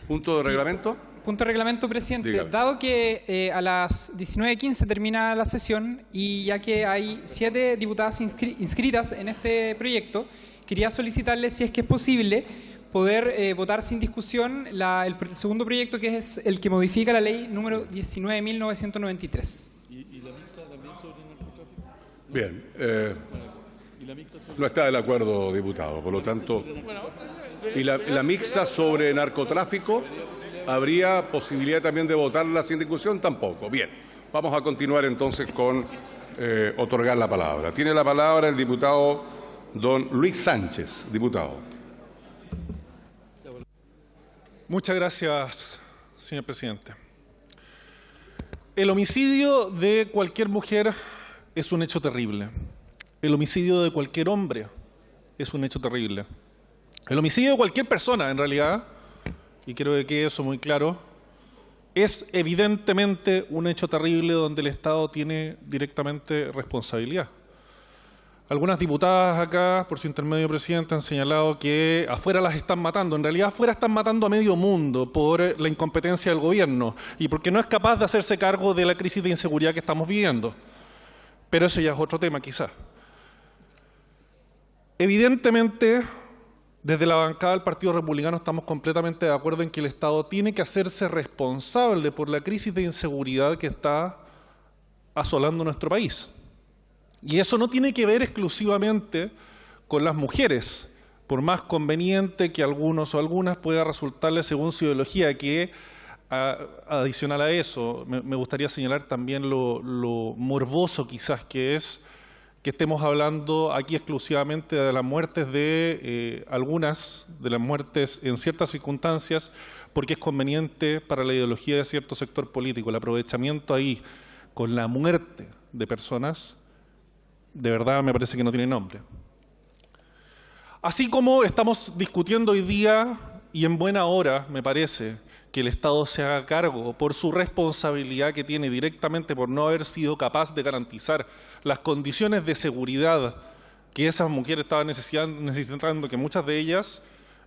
¿Punto de reglamento? Punto de reglamento, presidente. Dígame. Dado que a las 19:15 termina la sesión y ya que hay 7 diputadas inscritas en este proyecto, quería solicitarle, si es que es posible, poder votar sin discusión el segundo proyecto, que es el que modifica la ley número 19.993. Bien. No está de acuerdo, diputado. Por lo tanto, y la mixta sobre narcotráfico, ¿habría posibilidad también de votarla sin discusión? Tampoco. Bien, vamos a continuar entonces con otorgar la palabra. Tiene la palabra el diputado don Luis Sánchez. Diputado. Muchas gracias, señor presidente. El homicidio de cualquier mujer es un hecho terrible. El homicidio de cualquier hombre es un hecho terrible. El homicidio de cualquier persona, en realidad, y creo que quede eso muy claro, es evidentemente un hecho terrible donde el Estado tiene directamente responsabilidad. Algunas diputadas acá, por su intermedio, presidente, han señalado que afuera las están matando. En realidad, afuera están matando a medio mundo por la incompetencia del gobierno y porque no es capaz de hacerse cargo de la crisis de inseguridad que estamos viviendo. Pero eso ya es otro tema, quizás. Evidentemente, desde la bancada del Partido Republicano estamos completamente de acuerdo en que el Estado tiene que hacerse responsable por la crisis de inseguridad que está asolando nuestro país. Y eso no tiene que ver exclusivamente con las mujeres, por más conveniente que a algunos o algunas pueda resultarles según su ideología, que adicional a eso, me gustaría señalar también lo morboso quizás que es que estemos hablando aquí exclusivamente de las muertes de algunas, de las muertes en ciertas circunstancias, porque es conveniente para la ideología de cierto sector político. El aprovechamiento ahí con la muerte de personas, de verdad me parece que no tiene nombre. Así como estamos discutiendo hoy día, y en buena hora, me parece, que el Estado se haga cargo por su responsabilidad que tiene directamente por no haber sido capaz de garantizar las condiciones de seguridad que esas mujeres estaban necesitando, que muchas de ellas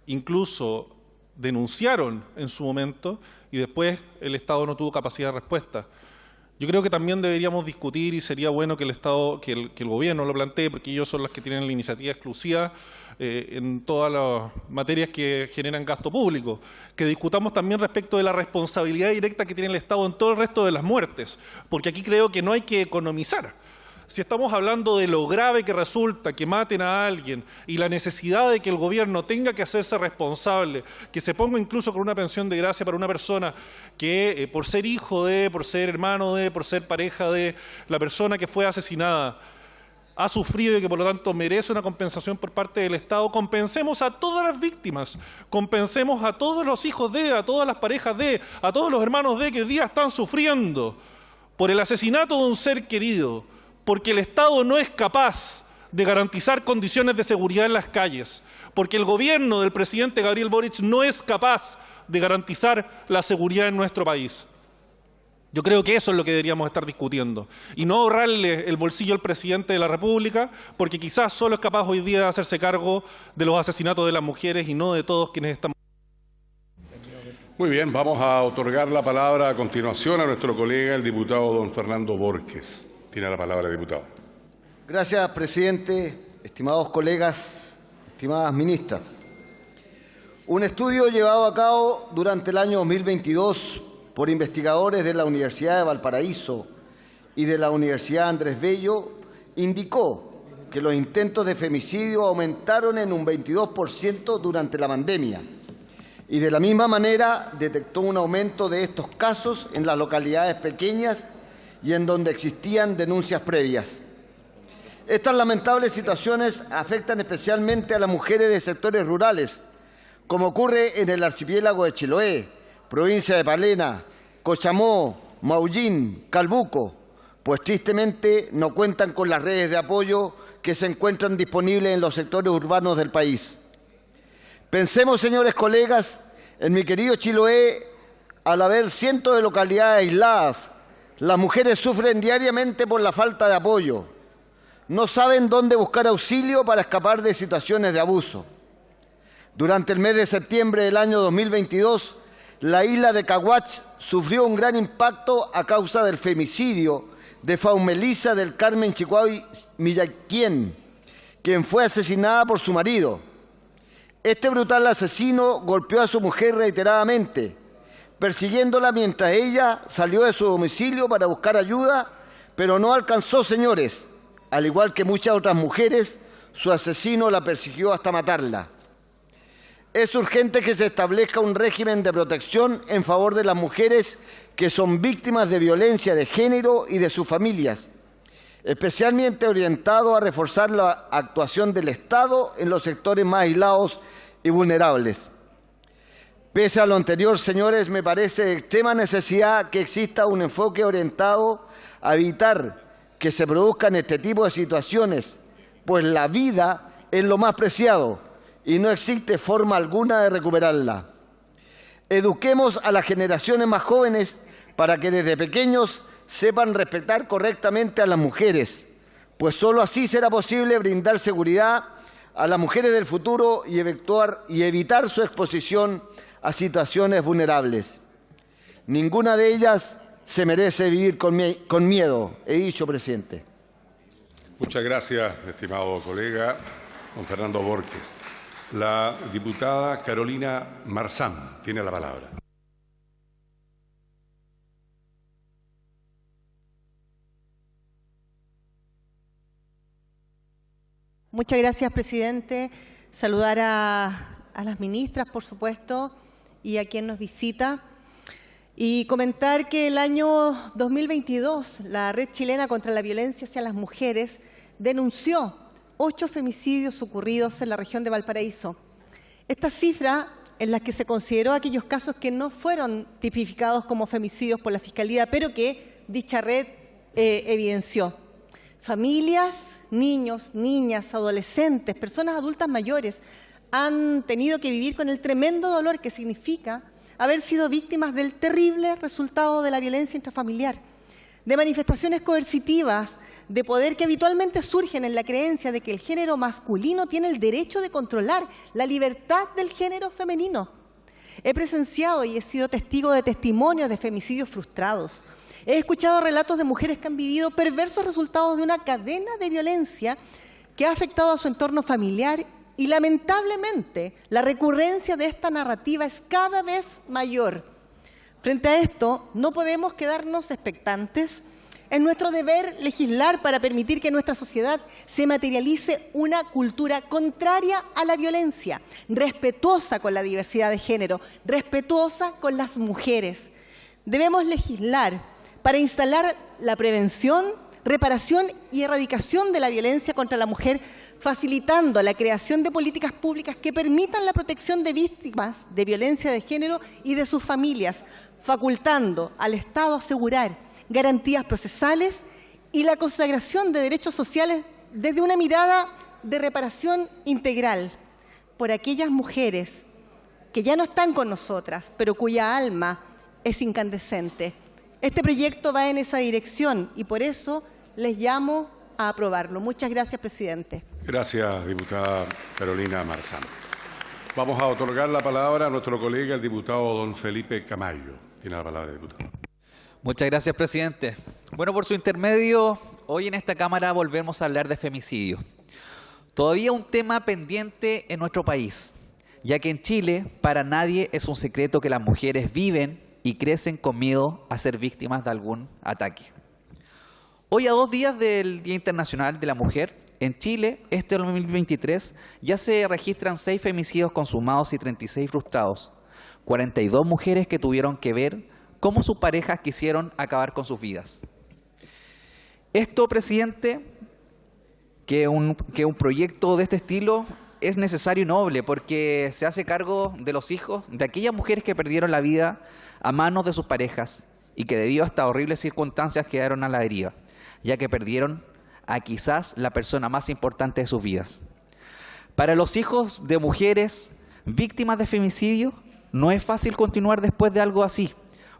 incluso denunciaron en su momento y después el Estado no tuvo capacidad de respuesta. Yo creo que también deberíamos discutir y sería bueno que el Estado, que el gobierno lo plantee, porque ellos son los que tienen la iniciativa exclusiva en todas las materias que generan gasto público. Que discutamos también respecto de la responsabilidad directa que tiene el Estado en todo el resto de las muertes, porque aquí creo que no hay que economizar. Si estamos hablando de lo grave que resulta que maten a alguien y la necesidad de que el gobierno tenga que hacerse responsable, que se ponga incluso con una pensión de gracia para una persona que por ser hijo de, por ser hermano de, por ser pareja de la persona que fue asesinada, ha sufrido y que por lo tanto merece una compensación por parte del Estado, compensemos a todas las víctimas, compensemos a todos los hijos de, a todas las parejas de, a todos los hermanos de que hoy día están sufriendo por el asesinato de un ser querido, porque el Estado no es capaz de garantizar condiciones de seguridad en las calles, porque el gobierno del presidente Gabriel Boric no es capaz de garantizar la seguridad en nuestro país. Yo creo que eso es lo que deberíamos estar discutiendo y no ahorrarle el bolsillo al presidente de la República, porque quizás solo es capaz hoy día de hacerse cargo de los asesinatos de las mujeres y no de todos quienes estamos. Muy bien, vamos a otorgar la palabra a continuación a nuestro colega, el diputado don Fernando Borges. Tiene la palabra, diputado. Gracias, presidente, estimados colegas, estimadas ministras. Un estudio llevado a cabo durante el año 2022 por investigadores de la Universidad de Valparaíso y de la Universidad Andrés Bello indicó que los intentos de femicidio aumentaron en un 22% durante la pandemia y de la misma manera detectó un aumento de estos casos en las localidades pequeñas y en donde existían denuncias previas. Estas lamentables situaciones afectan especialmente a las mujeres de sectores rurales, como ocurre en el archipiélago de Chiloé, provincia de Palena, Cochamó, Maullín, Calbuco, pues tristemente no cuentan con las redes de apoyo que se encuentran disponibles en los sectores urbanos del país. Pensemos, señores colegas, en mi querido Chiloé, al haber cientos de localidades aisladas, las mujeres sufren diariamente por la falta de apoyo. No saben dónde buscar auxilio para escapar de situaciones de abuso. Durante el mes de septiembre del año 2022, la isla de Caguach sufrió un gran impacto a causa del femicidio de Faumelisa del Carmen Chicoay Millaquien, quien fue asesinada por su marido. Este brutal asesino golpeó a su mujer reiteradamente, persiguiéndola mientras ella salió de su domicilio para buscar ayuda, pero no alcanzó, señores, al igual que muchas otras mujeres, su asesino la persiguió hasta matarla. Es urgente que se establezca un régimen de protección en favor de las mujeres que son víctimas de violencia de género y de sus familias, especialmente orientado a reforzar la actuación del Estado en los sectores más aislados y vulnerables. Pese a lo anterior, señores, me parece de extrema necesidad que exista un enfoque orientado a evitar que se produzcan este tipo de situaciones, pues la vida es lo más preciado y no existe forma alguna de recuperarla. Eduquemos a las generaciones más jóvenes para que desde pequeños sepan respetar correctamente a las mujeres, pues solo así será posible brindar seguridad a las mujeres del futuro y evitar su exposición a situaciones vulnerables. Ninguna de ellas se merece vivir con miedo. He dicho, presidente. Muchas gracias, estimado colega don Fernando Borges. La diputada Carolina Marzán tiene la palabra. Muchas gracias, presidente. Saludar a las ministras, por supuesto, y a quien nos visita. Y comentar que el año 2022 la Red Chilena contra la Violencia hacia las Mujeres denunció 8 femicidios ocurridos en la región de Valparaíso. Esta cifra en la que se consideró aquellos casos que no fueron tipificados como femicidios por la Fiscalía, pero que dicha red evidenció. Familias, niños, niñas, adolescentes, personas adultas mayores han tenido que vivir con el tremendo dolor que significa haber sido víctimas del terrible resultado de la violencia intrafamiliar, de manifestaciones coercitivas, de poder que habitualmente surgen en la creencia de que el género masculino tiene el derecho de controlar la libertad del género femenino. He presenciado y he sido testigo de testimonios de femicidios frustrados. He escuchado relatos de mujeres que han vivido perversos resultados de una cadena de violencia que ha afectado a su entorno familiar y, lamentablemente, la recurrencia de esta narrativa es cada vez mayor. Frente a esto, no podemos quedarnos expectantes. Es nuestro deber legislar para permitir que en nuestra sociedad se materialice una cultura contraria a la violencia, respetuosa con la diversidad de género, respetuosa con las mujeres. Debemos legislar para instalar la prevención, reparación y erradicación de la violencia contra la mujer, facilitando la creación de políticas públicas que permitan la protección de víctimas de violencia de género y de sus familias, facultando al Estado asegurar garantías procesales y la consagración de derechos sociales desde una mirada de reparación integral por aquellas mujeres que ya no están con nosotras, pero cuya alma es incandescente. Este proyecto va en esa dirección y por eso les llamo a aprobarlo. Muchas gracias, presidente. Gracias, diputada Carolina Marzán. Vamos a otorgar la palabra a nuestro colega, el diputado don Felipe Camayo. Tiene la palabra, diputado. Muchas gracias, presidente. Bueno, por su intermedio, hoy en esta Cámara volvemos a hablar de femicidio. Todavía un tema pendiente en nuestro país, ya que en Chile para nadie es un secreto que las mujeres viven y crecen con miedo a ser víctimas de algún ataque. Hoy, a 2 días del Día Internacional de la Mujer, en Chile, este 2023, ya se registran 6 femicidios consumados y 36 frustrados. 42 mujeres que tuvieron que ver cómo sus parejas quisieron acabar con sus vidas. Esto, presidente, que un proyecto de este estilo es necesario y noble porque se hace cargo de los hijos de aquellas mujeres que perdieron la vida a manos de sus parejas y que debido a estas horribles circunstancias quedaron a la deriva, ya que perdieron a quizás la persona más importante de sus vidas. Para los hijos de mujeres víctimas de femicidio, no es fácil continuar después de algo así,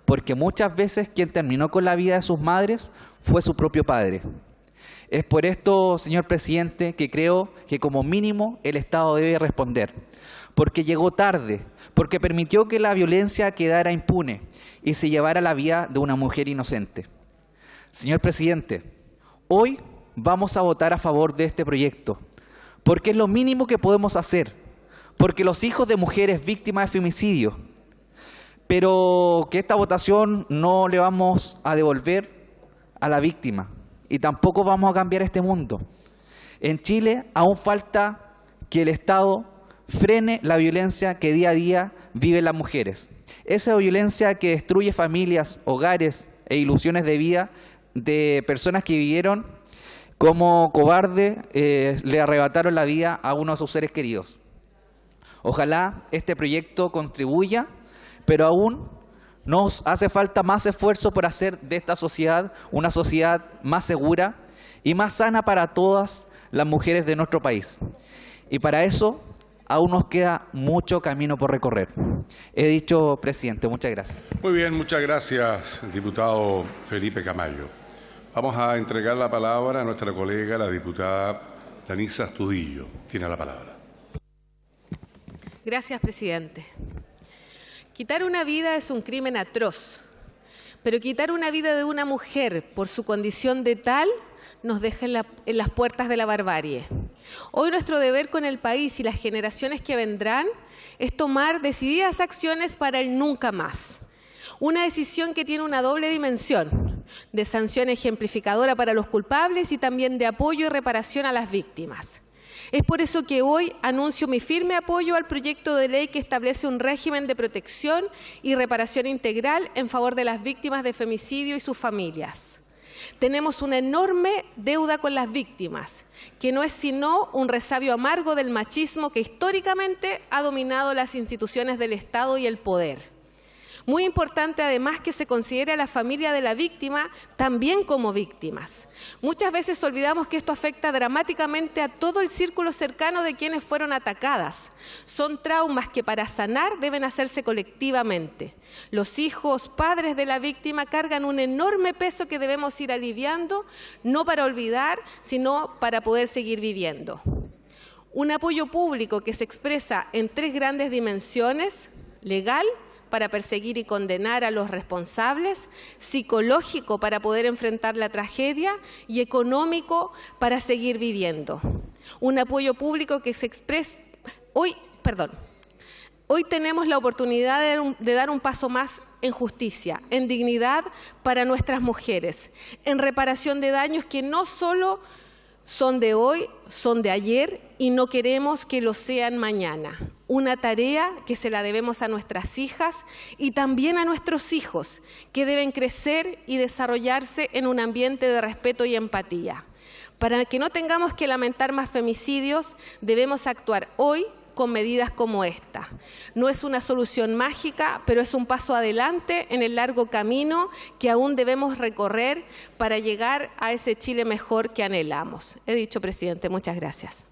porque muchas veces quien terminó con la vida de sus madres fue su propio padre. Es por esto, señor presidente, que creo que como mínimo el Estado debe responder, porque llegó tarde, porque permitió que la violencia quedara impune y se llevara la vida de una mujer inocente. Señor presidente, hoy vamos a votar a favor de este proyecto, porque es lo mínimo que podemos hacer, porque los hijos de mujeres víctimas de femicidio, pero que esta votación no le vamos a devolver a la víctima y tampoco vamos a cambiar este mundo. En Chile aún falta que el Estado frene la violencia que día a día viven las mujeres. Esa violencia que destruye familias, hogares e ilusiones de vida de personas que vivieron como cobarde, le arrebataron la vida a uno de sus seres queridos. Ojalá este proyecto contribuya, pero aún nos hace falta más esfuerzo por hacer de esta sociedad una sociedad más segura y más sana para todas las mujeres de nuestro país. Y para eso aún nos queda mucho camino por recorrer. He dicho, presidente. Muchas gracias. Muy bien, muchas gracias, diputado Felipe Camayo. Vamos a entregar la palabra a nuestra colega, la diputada Danisa Astudillo. Tiene la palabra. Gracias, presidente. Quitar una vida es un crimen atroz, pero quitar una vida de una mujer por su condición de tal nos deja en las puertas de la barbarie. Hoy nuestro deber con el país y las generaciones que vendrán es tomar decididas acciones para el nunca más. Una decisión que tiene una doble dimensión, de sanción ejemplificadora para los culpables y también de apoyo y reparación a las víctimas. Es por eso que hoy anuncio mi firme apoyo al proyecto de ley que establece un régimen de protección y reparación integral en favor de las víctimas de femicidio y sus familias. Tenemos una enorme deuda con las víctimas, que no es sino un resabio amargo del machismo que históricamente ha dominado las instituciones del Estado y el poder. Muy importante además que se considere a la familia de la víctima también como víctimas. Muchas veces olvidamos que esto afecta dramáticamente a todo el círculo cercano de quienes fueron atacadas. Son traumas que para sanar deben hacerse colectivamente. Los hijos, padres de la víctima cargan un enorme peso que debemos ir aliviando, no para olvidar, sino para poder seguir viviendo. Un apoyo público que se expresa en tres grandes dimensiones: legal, para perseguir y condenar a los responsables, psicológico para poder enfrentar la tragedia y económico para seguir viviendo. Un apoyo público que se expresa... Hoy tenemos la oportunidad de dar un paso más en justicia, en dignidad para nuestras mujeres, en reparación de daños que no solo son de hoy, son de ayer y no queremos que lo sean mañana. Una tarea que se la debemos a nuestras hijas y también a nuestros hijos, que deben crecer y desarrollarse en un ambiente de respeto y empatía. Para que no tengamos que lamentar más femicidios, debemos actuar hoy con medidas como esta. No es una solución mágica, pero es un paso adelante en el largo camino que aún debemos recorrer para llegar a ese Chile mejor que anhelamos. He dicho, presidente. Muchas gracias.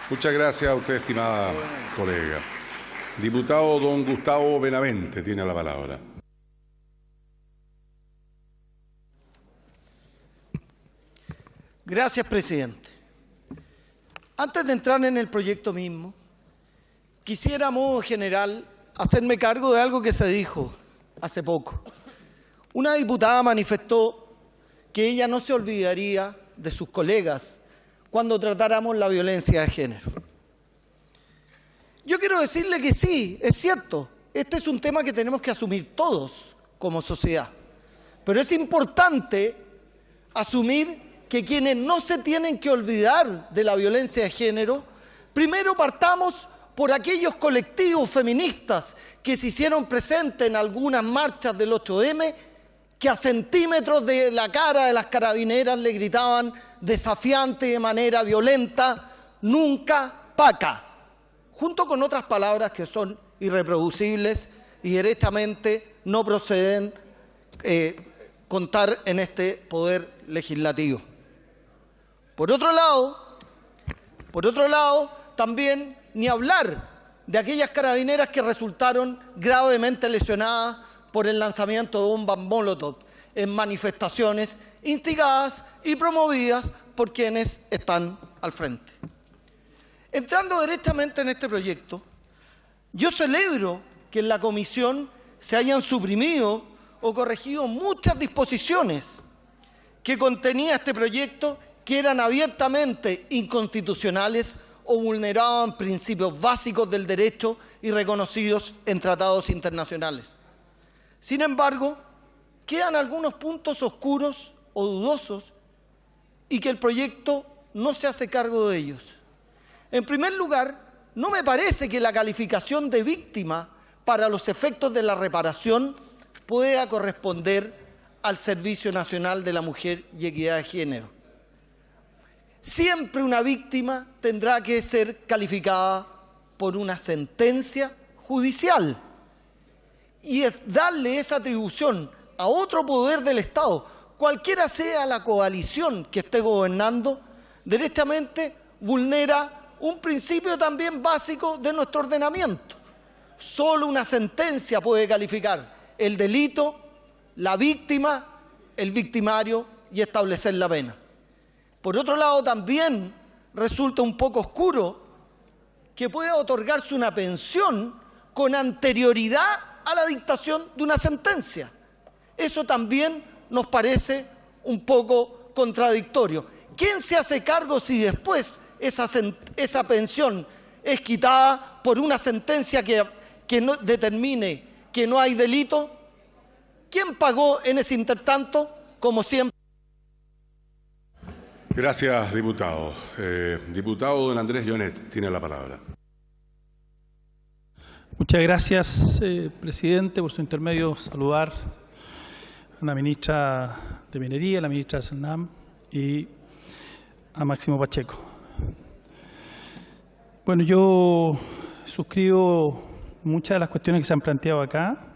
Muchas gracias a usted, estimada colega. Diputado don Gustavo Benavente tiene la palabra. Gracias, presidente. Antes de entrar en el proyecto mismo, quisiera a modo general hacerme cargo de algo que se dijo hace poco. Una diputada manifestó que ella no se olvidaría de sus colegas cuando tratáramos la violencia de género. Yo quiero decirle que sí, es cierto, este es un tema que tenemos que asumir todos como sociedad, pero es importante asumir que quienes no se tienen que olvidar de la violencia de género, primero partamos por aquellos colectivos feministas que se hicieron presentes en algunas marchas del 8M, que a centímetros de la cara de las carabineras le gritaban desafiante y de manera violenta: nunca paca, junto con otras palabras que son irreproducibles y directamente no proceden contar en este poder legislativo. Por otro lado, también ni hablar de aquellas carabineras que resultaron gravemente lesionadas por el lanzamiento de bombas Molotov en manifestaciones instigadas y promovidas por quienes están al frente. Entrando directamente en este proyecto, yo celebro que en la comisión se hayan suprimido o corregido muchas disposiciones que contenía este proyecto, que eran abiertamente inconstitucionales o vulneraban principios básicos del derecho y reconocidos en tratados internacionales. Sin embargo, quedan algunos puntos oscuros o dudosos y que el proyecto no se hace cargo de ellos. En primer lugar, no me parece que la calificación de víctima para los efectos de la reparación pueda corresponder al Servicio Nacional de la Mujer y Equidad de Género. Siempre una víctima tendrá que ser calificada por una sentencia judicial y es darle esa atribución a otro poder del Estado, cualquiera sea la coalición que esté gobernando, derechamente vulnera un principio también básico de nuestro ordenamiento. Solo una sentencia puede calificar el delito, la víctima, el victimario y establecer la pena. Por otro lado, también resulta un poco oscuro que pueda otorgarse una pensión con anterioridad a la dictación de una sentencia. Eso también nos parece un poco contradictorio. ¿Quién se hace cargo si después esa pensión es quitada por una sentencia que no determine que no hay delito? ¿Quién pagó en ese intertanto? Como siempre. Gracias, diputado. Diputado don Andrés Llonet tiene la palabra. Muchas gracias, presidente. Por su intermedio, saludar a la ministra de Minería, a la ministra de SENAM y a Máximo Pacheco. Bueno, yo suscribo muchas de las cuestiones que se han planteado acá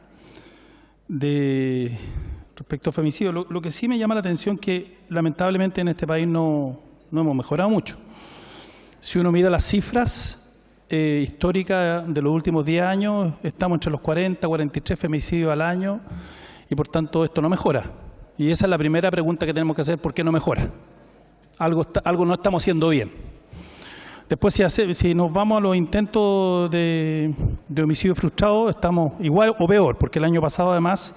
respecto a femicidio. Lo que sí me llama la atención es que lamentablemente en este país no hemos mejorado mucho. Si uno mira las cifras históricas de los últimos 10 años, estamos entre los 40, 43 femicidios al año y por tanto esto no mejora. Y esa es la primera pregunta que tenemos que hacer: ¿por qué no mejora? Algo no estamos haciendo bien. Después, si nos vamos a los intentos de homicidio frustrado, estamos igual o peor, porque el año pasado además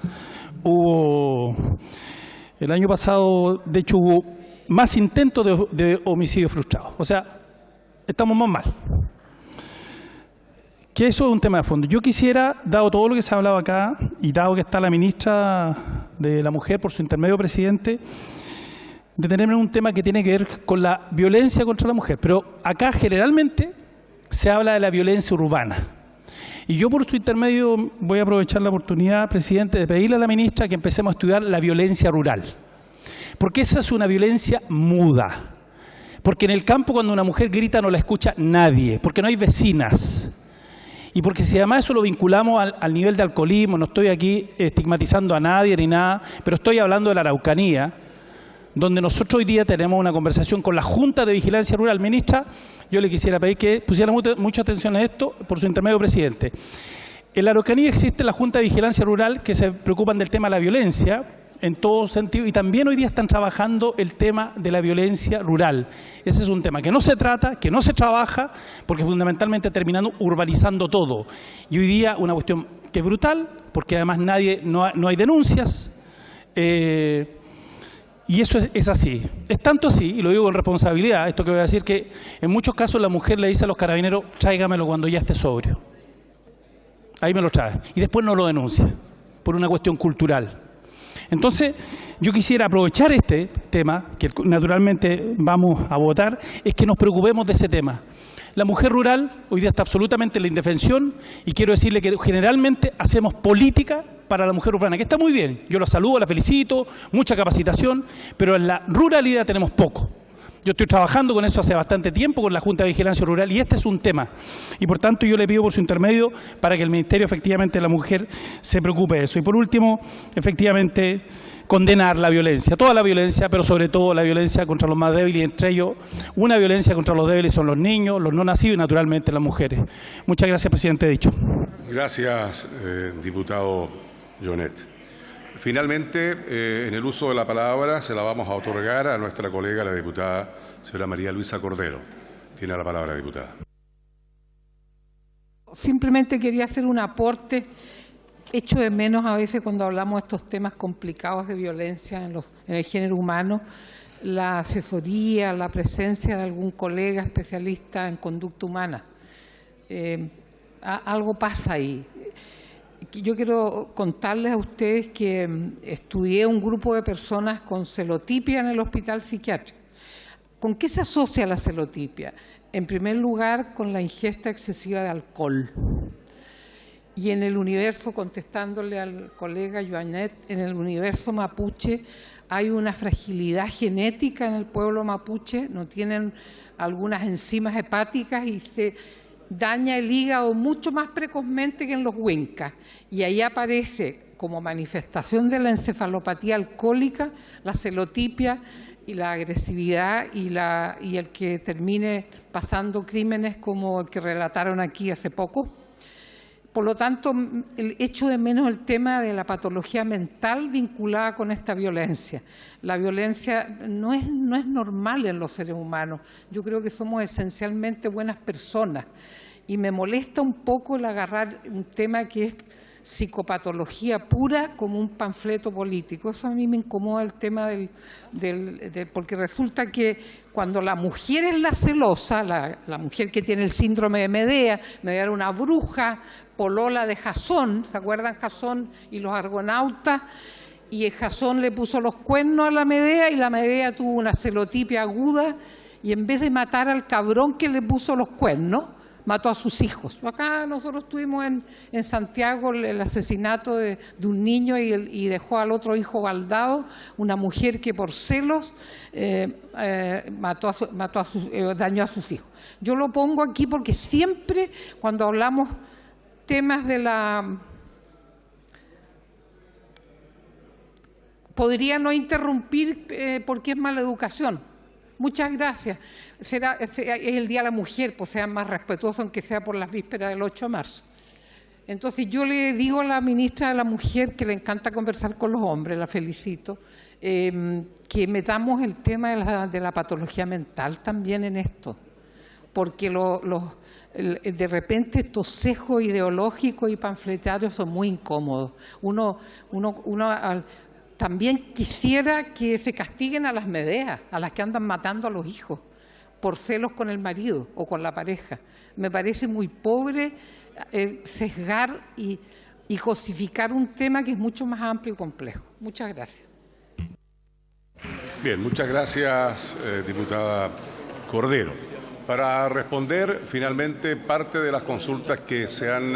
de hecho hubo más intentos de homicidio frustrado. O sea, estamos más mal. Que eso es un tema de fondo. Yo quisiera, dado todo lo que se ha hablado acá y dado que está la ministra de la Mujer por su intermedio, presidente, detenerme en un tema que tiene que ver con la violencia contra la mujer. Pero acá generalmente se habla de la violencia urbana. Y yo por su intermedio voy a aprovechar la oportunidad, presidente, de pedirle a la ministra que empecemos a estudiar la violencia rural. Porque esa es una violencia muda. Porque en el campo cuando una mujer grita no la escucha nadie, porque no hay vecinas. Y porque si además eso lo vinculamos al nivel de alcoholismo, no estoy aquí estigmatizando a nadie ni nada, pero estoy hablando de la Araucanía, donde nosotros hoy día tenemos una conversación con la Junta de Vigilancia Rural. Ministra, yo le quisiera pedir que pusiera mucha atención a esto, por su intermedio, presidente. En la Araucanía existe la Junta de Vigilancia Rural que se preocupan del tema de la violencia en todo sentido, y también hoy día están trabajando el tema de la violencia rural. Ese es un tema que no se trata, que no se trabaja, porque fundamentalmente terminando urbanizando todo. Y hoy día una cuestión que es brutal, porque además no hay denuncias, y eso es así. Es tanto así, y lo digo con responsabilidad, esto que voy a decir, que en muchos casos la mujer le dice a los carabineros: tráigamelo cuando ya esté sobrio. Ahí me lo trae. Y después no lo denuncia, por una cuestión cultural. Entonces, yo quisiera aprovechar este tema, que naturalmente vamos a votar, es que nos preocupemos de ese tema. La mujer rural hoy día está absolutamente en la indefensión, y quiero decirle que generalmente hacemos política para la mujer urbana, que está muy bien. Yo la saludo, la felicito, mucha capacitación, pero en la ruralidad tenemos poco. Yo estoy trabajando con eso hace bastante tiempo con la Junta de Vigilancia Rural y este es un tema. Y por tanto yo le pido por su intermedio para que el Ministerio efectivamente de la Mujer se preocupe de eso. Y por último, efectivamente, condenar la violencia, toda la violencia, pero sobre todo la violencia contra los más débiles, y entre ellos una violencia contra los débiles son los niños, los no nacidos y naturalmente las mujeres. Muchas gracias, presidente. Dicho. Gracias, diputado Llonet. Finalmente, en el uso de la palabra se la vamos a otorgar a nuestra colega, la diputada señora María Luisa Cordero. Tiene la palabra, diputada. Simplemente quería hacer un aporte. Echo de menos a veces cuando hablamos de estos temas complicados de violencia en el género humano, la asesoría, la presencia de algún colega especialista en conducta humana. Algo pasa ahí. Yo quiero contarles a ustedes que estudié un grupo de personas con celotipia en el hospital psiquiátrico. ¿Con qué se asocia la celotipia? En primer lugar, con la ingesta excesiva de alcohol. Y en el universo, contestándole al colega Joanet, en el universo mapuche hay una fragilidad genética en el pueblo mapuche, no tienen algunas enzimas hepáticas y se daña el hígado mucho más precozmente que en los huencas. Y ahí aparece como manifestación de la encefalopatía alcohólica la celotipia y la agresividad y el que termine pasando crímenes como el que relataron aquí hace poco. Por lo tanto, echo de menos el tema de la patología mental vinculada con esta violencia. La violencia no es normal en los seres humanos. Yo creo que somos esencialmente buenas personas. Y me molesta un poco el agarrar un tema que es psicopatología pura como un panfleto político. Eso a mí me incomoda el tema porque resulta que cuando la mujer es la celosa, la mujer que tiene el síndrome de Medea era una bruja, polola de Jasón, ¿se acuerdan Jasón y los argonautas? Y Jasón le puso los cuernos a la Medea y la Medea tuvo una celotipia aguda y en vez de matar al cabrón que le puso los cuernos, mató a sus hijos. Acá nosotros tuvimos en Santiago el asesinato de un niño y dejó al otro hijo baldado, una mujer que por celos dañó a sus hijos. Yo lo pongo aquí porque siempre cuando hablamos temas de la... Podría no interrumpir porque es mala educación. Muchas gracias. Es el Día de la Mujer, pues sean más respetuosos, aunque sea por las vísperas del 8 de marzo. Entonces yo le digo a la ministra de la Mujer, que le encanta conversar con los hombres, la felicito, que metamos el tema de la patología mental también en esto, porque de repente estos sesgos ideológicos y panfletarios son muy incómodos. También quisiera que se castiguen a las Medeas, a las que andan matando a los hijos por celos con el marido o con la pareja. Me parece muy pobre sesgar y cosificar un tema que es mucho más amplio y complejo. Muchas gracias. Bien, muchas gracias, diputada Cordero. Para responder finalmente parte de las consultas que se han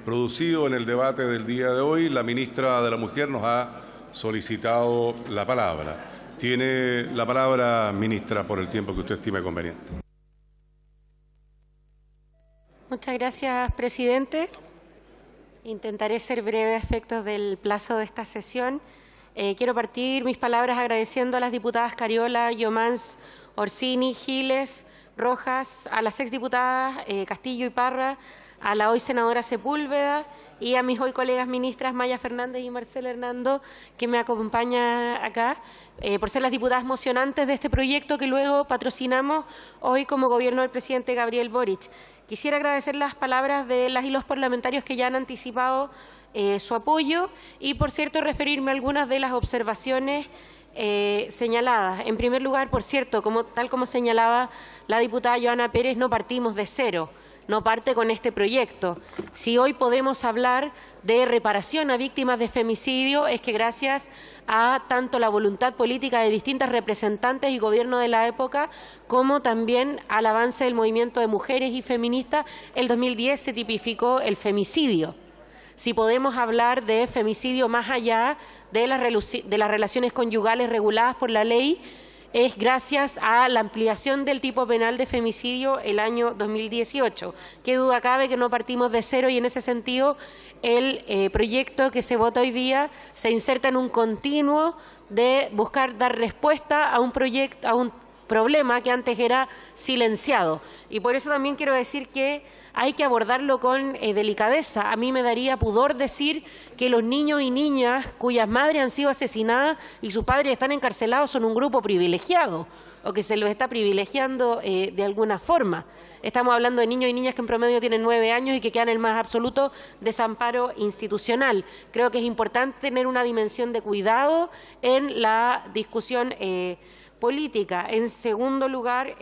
producido en el debate del día de hoy, la ministra de la Mujer nos ha solicitado la palabra. Tiene la palabra, ministra, por el tiempo que usted estime conveniente. Muchas gracias, presidente. Intentaré ser breve a efectos del plazo de esta sesión. Quiero partir mis palabras agradeciendo a las diputadas Cariola, Yomans, Orsini, Giles, Rojas, a las exdiputadas Castillo y Parra, a la hoy senadora Sepúlveda y a mis hoy colegas ministras Maya Fernández y Marcela Hernando, que me acompaña acá, por ser las diputadas mocionantes de este proyecto que luego patrocinamos hoy como gobierno del presidente Gabriel Boric. Quisiera agradecer las palabras de las y los parlamentarios que ya han anticipado su apoyo y, por cierto, referirme a algunas de las observaciones señaladas. En primer lugar, por cierto, tal como señalaba la diputada Joana Pérez, no partimos de cero. No parte con este proyecto. Si hoy podemos hablar de reparación a víctimas de femicidio es que gracias a tanto la voluntad política de distintas representantes y gobierno de la época como también al avance del movimiento de mujeres y feministas, el 2010 se tipificó el femicidio. Si podemos hablar de femicidio más allá de las relaciones conyugales reguladas por la ley, es gracias a la ampliación del tipo penal de femicidio el año 2018. Qué duda cabe que no partimos de cero y en ese sentido el proyecto que se vota hoy día se inserta en un continuo de buscar dar respuesta a un problema que antes era silenciado. Y por eso también quiero decir que hay que abordarlo con delicadeza. A mí me daría pudor decir que los niños y niñas cuyas madres han sido asesinadas y sus padres están encarcelados son un grupo privilegiado o que se los está privilegiando de alguna forma. Estamos hablando de niños y niñas que en promedio tienen 9 años y que quedan en el más absoluto desamparo institucional. Creo que es importante tener una dimensión de cuidado en la discusión política. En segundo lugar,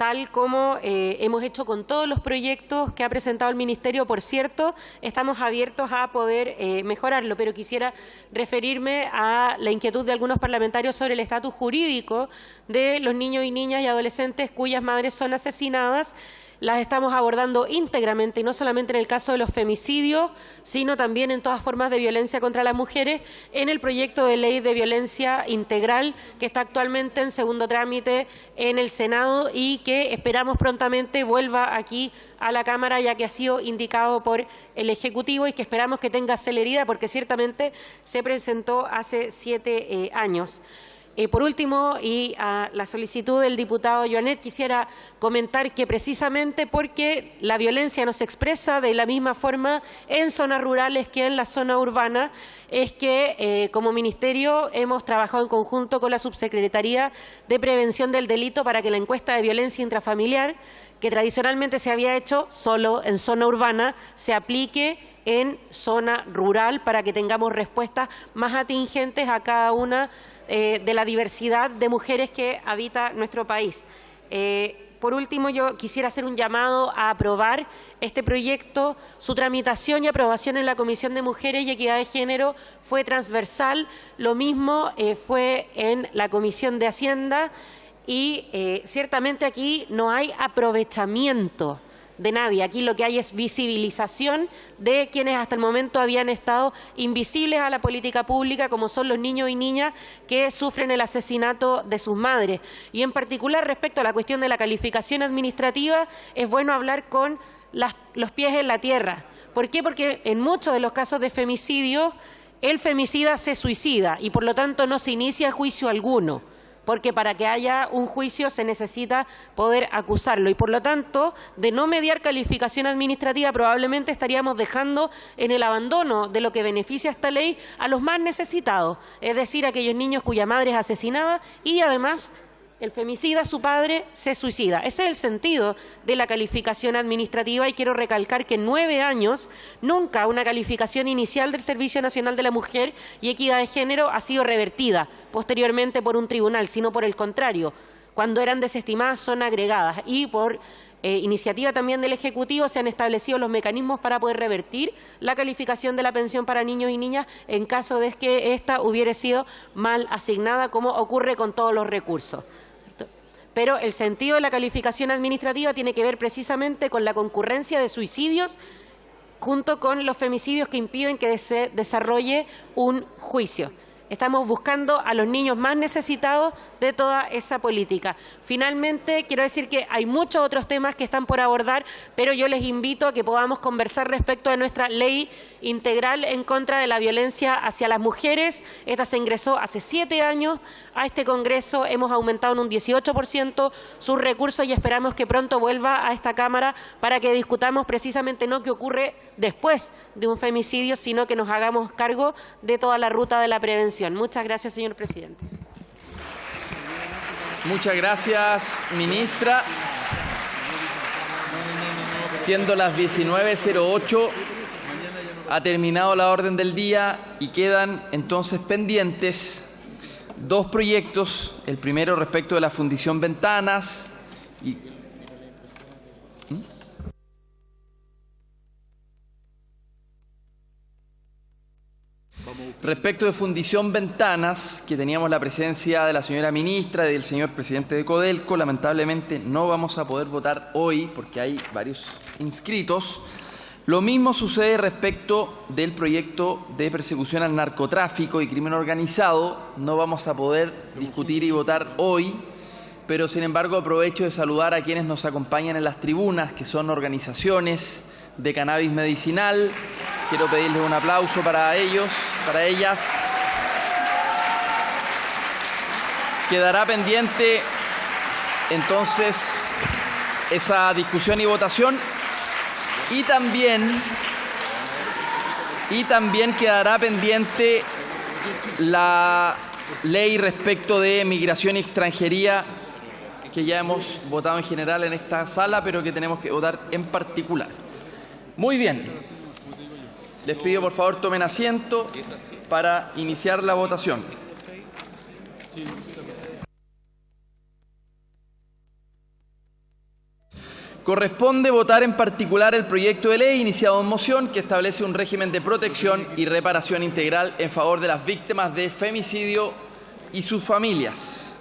tal como hemos hecho con todos los proyectos que ha presentado el Ministerio. Por cierto, estamos abiertos a poder mejorarlo, pero quisiera referirme a la inquietud de algunos parlamentarios sobre el estatus jurídico de los niños y niñas y adolescentes cuyas madres son asesinadas. Las estamos abordando íntegramente, y no solamente en el caso de los femicidios, sino también en todas formas de violencia contra las mujeres, en el proyecto de ley de violencia integral que está actualmente en segundo trámite en el Senado y que esperamos prontamente vuelva aquí a la Cámara, ya que ha sido indicado por el Ejecutivo y que esperamos que tenga celeridad, porque ciertamente se presentó hace 7 años. Por último, y a la solicitud del diputado Joanet, quisiera comentar que precisamente porque la violencia no se expresa de la misma forma en zonas rurales que en la zona urbana, es que como Ministerio hemos trabajado en conjunto con la Subsecretaría de Prevención del Delito para que la encuesta de violencia intrafamiliar, que tradicionalmente se había hecho solo en zona urbana, se aplique en zona rural para que tengamos respuestas más atingentes a cada una de la diversidad de mujeres que habita nuestro país. Por último, yo quisiera hacer un llamado a aprobar este proyecto. Su tramitación y aprobación en la Comisión de Mujeres y Equidad de Género fue transversal, lo mismo fue en la Comisión de Hacienda y ciertamente aquí no hay aprovechamiento de nadie. Aquí lo que hay es visibilización de quienes hasta el momento habían estado invisibles a la política pública, como son los niños y niñas que sufren el asesinato de sus madres. Y en particular respecto a la cuestión de la calificación administrativa, es bueno hablar con los pies en la tierra. ¿Por qué? Porque en muchos de los casos de femicidio, el femicida se suicida y por lo tanto no se inicia juicio alguno, porque para que haya un juicio se necesita poder acusarlo. Y por lo tanto, de no mediar calificación administrativa, probablemente estaríamos dejando en el abandono de lo que beneficia esta ley a los más necesitados, es decir, aquellos niños cuya madre es asesinada y además el femicida, su padre, se suicida. Ese es el sentido de la calificación administrativa y quiero recalcar que en 9 años nunca una calificación inicial del Servicio Nacional de la Mujer y Equidad de Género ha sido revertida posteriormente por un tribunal, sino por el contrario. Cuando eran desestimadas son agregadas y por iniciativa también del Ejecutivo se han establecido los mecanismos para poder revertir la calificación de la pensión para niños y niñas en caso de que ésta hubiera sido mal asignada, como ocurre con todos los recursos. Pero el sentido de la calificación administrativa tiene que ver precisamente con la concurrencia de suicidios junto con los femicidios que impiden que se desarrolle un juicio. Estamos buscando a los niños más necesitados de toda esa política. Finalmente, quiero decir que hay muchos otros temas que están por abordar, pero yo les invito a que podamos conversar respecto a nuestra ley integral en contra de la violencia hacia las mujeres. Esta se ingresó hace 7 años a este Congreso. Hemos aumentado en un 18% sus recursos y esperamos que pronto vuelva a esta Cámara para que discutamos precisamente no qué ocurre después de un femicidio, sino que nos hagamos cargo de toda la ruta de la prevención. Muchas gracias, señor presidente. Muchas gracias, ministra. Siendo las 19:08, ha terminado la orden del día y quedan entonces pendientes 2 proyectos. El primero respecto de la Fundición Ventanas y respecto de Fundición Ventanas, que teníamos la presencia de la señora ministra y del señor presidente de Codelco. Lamentablemente no vamos a poder votar hoy porque hay varios inscritos. Lo mismo sucede respecto del proyecto de persecución al narcotráfico y crimen organizado. No vamos a poder discutir y votar hoy, pero sin embargo aprovecho de saludar a quienes nos acompañan en las tribunas, que son organizaciones de cannabis medicinal. Quiero pedirles un aplauso para ellos, para ellas. Quedará pendiente entonces esa discusión y votación y también quedará pendiente la ley respecto de migración y extranjería, que ya hemos votado en general en esta sala, pero que tenemos que votar en particular. Muy bien. Les pido por favor tomen asiento para iniciar la votación. Corresponde votar en particular el proyecto de ley iniciado en moción que establece un régimen de protección y reparación integral en favor de las víctimas de femicidio y sus familias.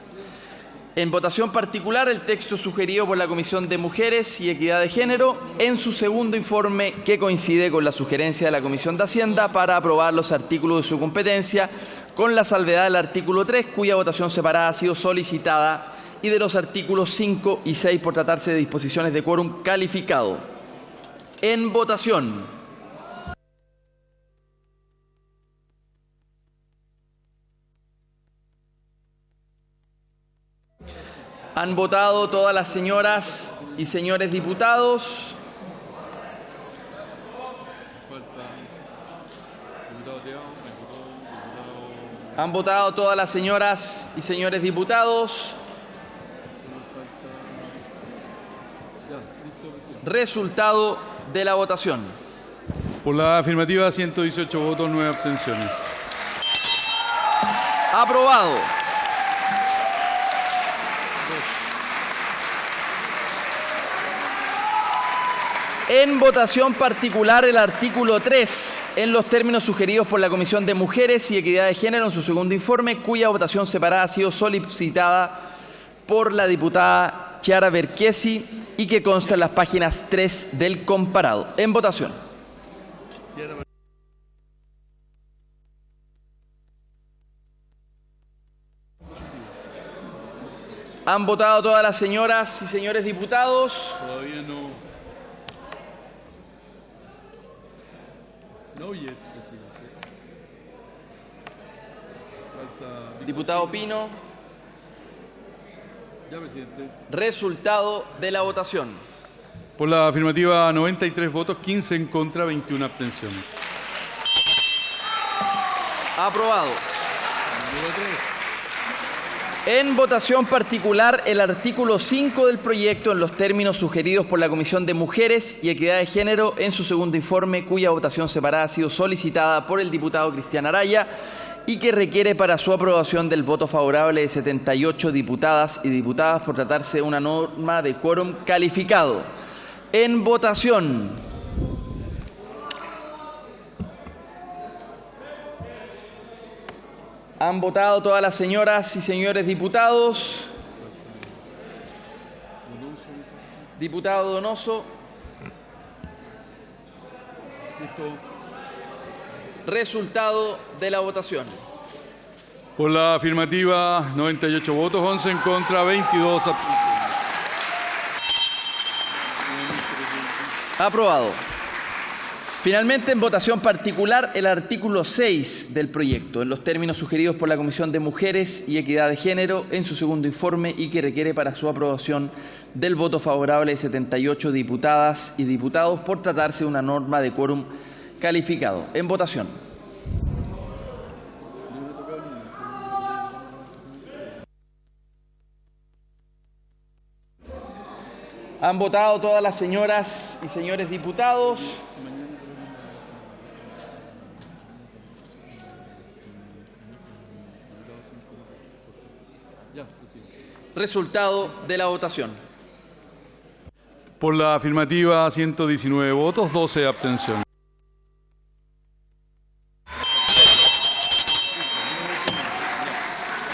En votación particular, el texto sugerido por la Comisión de Mujeres y Equidad de Género en su segundo informe, que coincide con la sugerencia de la Comisión de Hacienda para aprobar los artículos de su competencia, con la salvedad del artículo 3, cuya votación separada ha sido solicitada, y de los artículos 5 y 6 por tratarse de disposiciones de quórum calificado. En votación. Han votado todas las señoras y señores diputados. Han votado todas las señoras y señores diputados. Resultado de la votación. Por la afirmativa, 118 votos, 9 abstenciones. Aprobado. En votación particular, el artículo 3, en los términos sugeridos por la Comisión de Mujeres y Equidad de Género en su segundo informe, cuya votación separada ha sido solicitada por la diputada Chiara Verchesi y que consta en las páginas 3 del comparado. En votación. Han votado todas las señoras y señores diputados. Todavía no. No yet, presidente. Falta... Diputado Pino. Ya, presidente. Resultado de la votación. Por la afirmativa, 93 votos, 15 en contra, 21 abstenciones. Aprobado. En votación particular, el artículo 5 del proyecto en los términos sugeridos por la Comisión de Mujeres y Equidad de Género en su segundo informe, cuya votación separada ha sido solicitada por el diputado Cristian Araya y que requiere para su aprobación del voto favorable de 78 diputadas y diputadas por tratarse de una norma de quórum calificado. En votación. Han votado todas las señoras y señores diputados. Diputado Donoso. Resultado de la votación. Por la afirmativa, 98 votos, 11 en contra, 22 abstenciones. Aprobado. Finalmente, en votación particular, el artículo 6 del proyecto, en los términos sugeridos por la Comisión de Mujeres y Equidad de Género en su segundo informe y que requiere para su aprobación del voto favorable de 78 diputadas y diputados por tratarse de una norma de quórum calificado. En votación. Han votado todas las señoras y señores diputados. Resultado de la votación. Por la afirmativa, 119 votos, 12 abstenciones.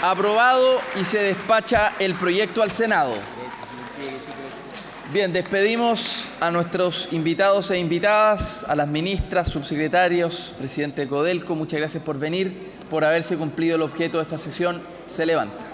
Aprobado y se despacha el proyecto al Senado. Bien, despedimos a nuestros invitados e invitadas, a las ministras, subsecretarios, presidente de Codelco. Muchas gracias por venir, por haberse cumplido el objeto de esta sesión. Se levanta.